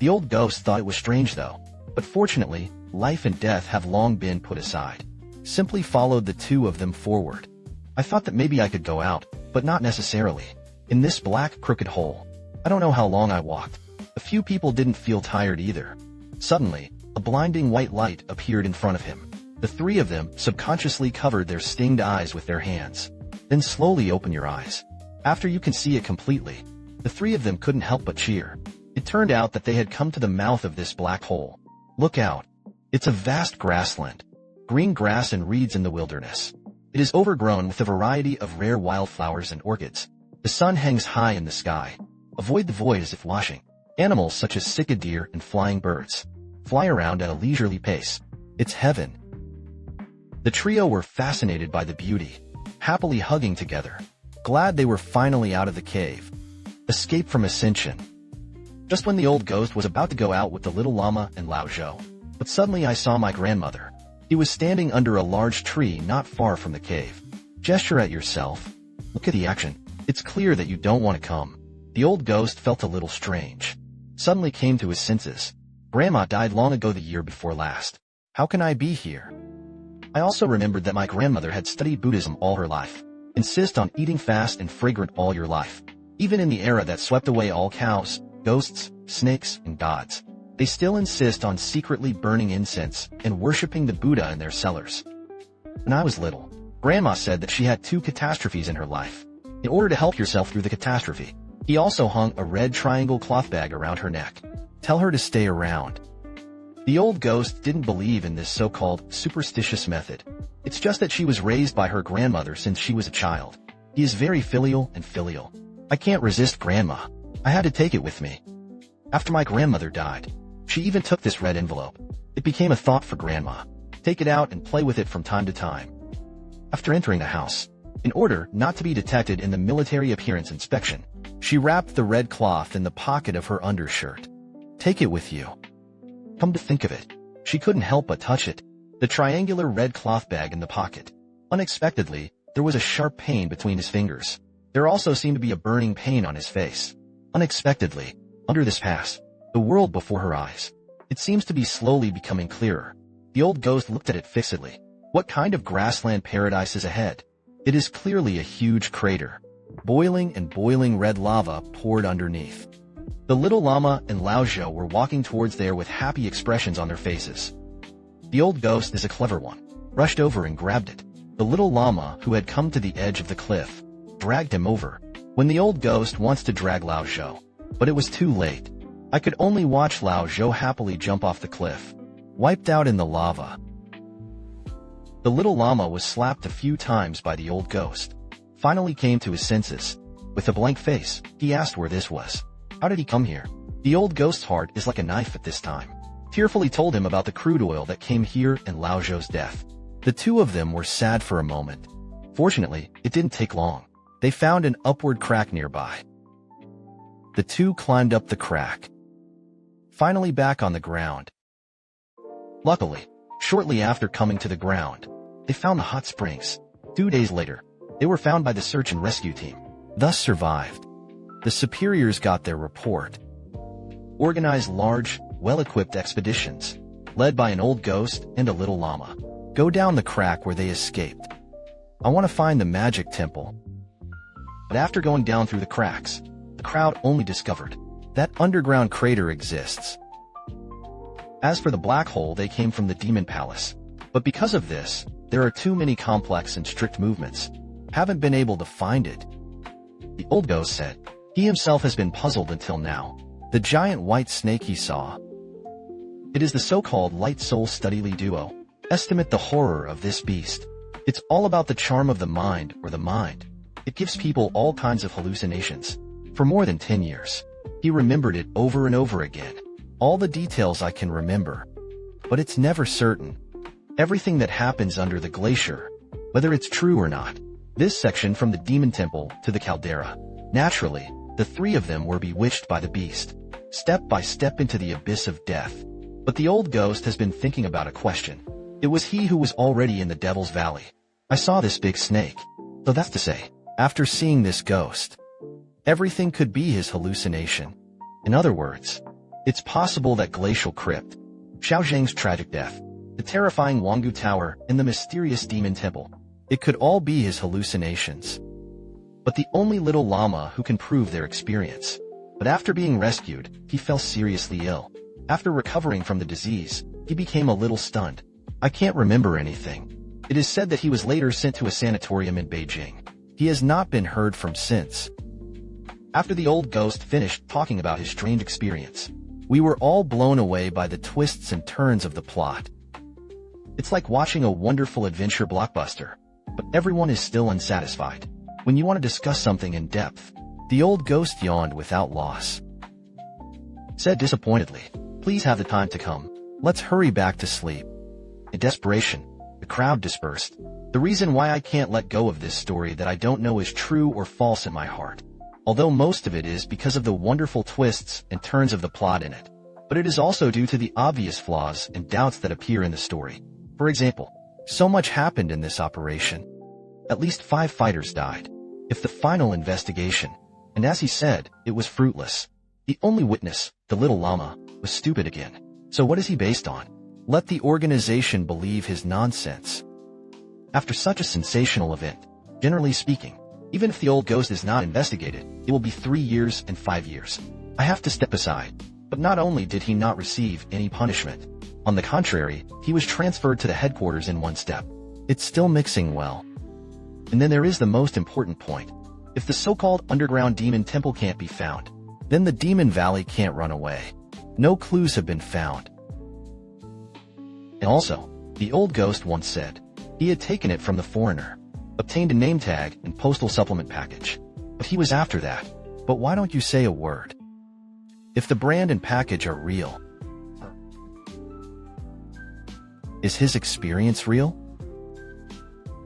The old ghost thought it was strange though, but fortunately, life and death have long been put aside. Simply followed the two of them forward. I thought that maybe I could go out, but not necessarily. In this black crooked hole, I don't know how long I walked. A few people didn't feel tired either. Suddenly, a blinding white light appeared in front of him. The three of them subconsciously covered their stinged eyes with their hands. Then slowly open your eyes. After you can see it completely, the three of them couldn't help but cheer. It turned out that they had come to the mouth of this black hole. Look out. It's a vast grassland, green grass and reeds in the wilderness. It is overgrown with a variety of rare wildflowers and orchids. The sun hangs high in the sky. Avoid the void as if washing. Animals such as cicada deer and flying birds fly around at a leisurely pace. It's heaven. The trio were fascinated by the beauty, happily hugging together, glad they were finally out of the cave. Escape from Ascension. Just when the old ghost was about to go out with the little llama and Lao Zhou, but suddenly I saw my grandmother. He was standing under a large tree not far from the cave. Gesture at yourself. Look at the action. It's clear that you don't want to come. The old ghost felt a little strange. Suddenly came to his senses. Grandma died long ago, the year before last. How can I be here? I also remembered that my grandmother had studied Buddhism all her life. Insist on eating fast and fragrant all your life. Even in the era that swept away all cows, ghosts, snakes, and gods, they still insist on secretly burning incense and worshipping the Buddha in their cellars. When I was little, Grandma said that she had 2 catastrophes in her life. In order to help yourself through the catastrophe, he also hung a red triangle cloth bag around her neck. Tell her to stay around. The old ghost didn't believe in this so-called superstitious method. It's just that she was raised by her grandmother since she was a child. He is very filial and filial. I can't resist Grandma. I had to take it with me. After my grandmother died, she even took this red envelope. It became a thought for Grandma. Take it out and play with it from time to time. After entering the house, in order not to be detected in the military appearance inspection, she wrapped the red cloth in the pocket of her undershirt. Take it with you. Come to think of it, she couldn't help but touch it. The triangular red cloth bag in the pocket. Unexpectedly, there was a sharp pain between his fingers. There also seemed to be a burning pain on his face. Unexpectedly, under this pass, the world before her eyes. It seems to be slowly becoming clearer. The old ghost looked at it fixedly. What kind of grassland paradise is ahead? It is clearly a huge crater. Boiling and boiling red lava poured underneath. The little llama and Lao Zhou were walking towards there with happy expressions on their faces. The old ghost is a clever one. Rushed over and grabbed it. The little llama, who had come to the edge of the cliff, dragged him over. When the old ghost wants to drag Lao Zhou, but it was too late. I could only watch Lao Zhou happily jump off the cliff, wiped out in the lava. The little llama was slapped a few times by the old ghost. Finally came to his senses. With a blank face, he asked where this was. How did he come here? The old ghost's heart is like a knife at this time. Tearfully told him about the crude oil that came here and Lao Zhou's death. The two of them were sad for a moment. Fortunately, it didn't take long. They found an upward crack nearby. The two climbed up the crack. Finally back on the ground. Luckily, shortly after coming to the ground, they found the hot springs. 2 days later, they were found by the search and rescue team, thus survived. The superiors got their report. Organized large, well-equipped expeditions, led by an old ghost and a little llama. Go down the crack where they escaped. I want to find the magic temple. But after going down through the cracks, the crowd only discovered that underground crater exists. As for the black hole, they came from the Demon Palace. But because of this, there are too many complex and strict movements. Haven't been able to find it. The old ghost said. He himself has been puzzled until now. The giant white snake he saw. It is the so-called light soul studily duo. Estimate the horror of this beast. It's all about the charm of the mind or the mind. It gives people all kinds of hallucinations. For more than 10 years, he remembered it over and over again. All the details I can remember. But it's never certain. Everything that happens under the glacier, whether it's true or not. This section from the demon temple to the caldera. Naturally, the three of them were bewitched by the beast, step by step into the abyss of death. But the old ghost has been thinking about a question. It was he who was already in the Devil's Valley. I saw this big snake. So that's to say, after seeing this ghost, everything could be his hallucination. In other words, it's possible that Glacial Crypt, Xiao Zhang's tragic death, the terrifying Wangu Tower, and the mysterious Demon Temple, it could all be his hallucinations. But the only little llama who can prove their experience. But after being rescued, he fell seriously ill. After recovering from the disease, he became a little stunned. I can't remember anything. It is said that he was later sent to a sanatorium in Beijing. He has not been heard from since. After the old ghost finished talking about his strange experience, we were all blown away by the twists and turns of the plot. It's like watching a wonderful adventure blockbuster, but everyone is still unsatisfied. When you want to discuss something in depth, the old ghost yawned without loss. Said disappointedly, "Please have the time to come. Let's hurry back to sleep." In desperation, the crowd dispersed. The reason why I can't let go of this story that I don't know is true or false in my heart, although most of it is because of the wonderful twists and turns of the plot in it. But it is also due to the obvious flaws and doubts that appear in the story. For example, so much happened in this operation. At least 5 fighters died. If the final investigation, and as he said, it was fruitless. The only witness, the little llama, was stupid again. So what is he based on? Let the organization believe his nonsense. After such a sensational event, generally speaking, even if the old ghost is not investigated, it will be 3 years and 5 years. I have to step aside. But not only did he not receive any punishment, on the contrary, he was transferred to the headquarters in 1 step. It's still mixing well. And then there is the most important point. If the so-called underground demon temple can't be found, then the demon valley can't run away. No clues have been found. And also, the old ghost once said he had taken it from the foreigner, obtained a name tag and postal supplement package. But he was after that. But why don't you say a word? If the brand and package are real, is his experience real?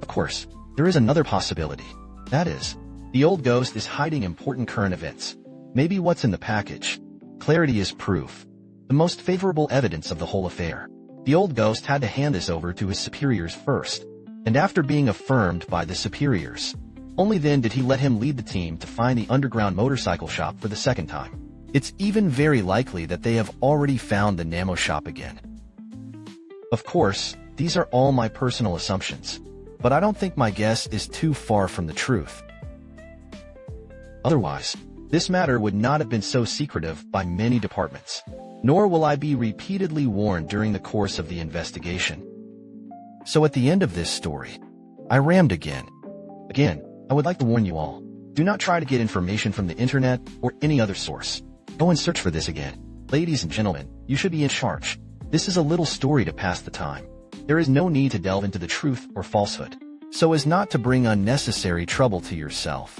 Of course, there is another possibility. That is, the old ghost is hiding important current events. Maybe what's in the package. Clarity is proof. The most favorable evidence of the whole affair. The old ghost had to hand this over to his superiors first, and after being affirmed by the superiors, only then did he let him lead the team to find the underground motorcycle shop for the second time. It's even very likely that they have already found the Namo shop again. Of course, these are all my personal assumptions, but I don't think my guess is too far from the truth. Otherwise, this matter would not have been so secretive by many departments, nor will I be repeatedly warned during the course of the investigation. So at the end of this story, I rammed again. Again, I would like to warn you all, do not try to get information from the internet or any other source. Go and search for this again. Ladies and gentlemen, you should be in charge. This is a little story to pass the time. There is no need to delve into the truth or falsehood, so as not to bring unnecessary trouble to yourself.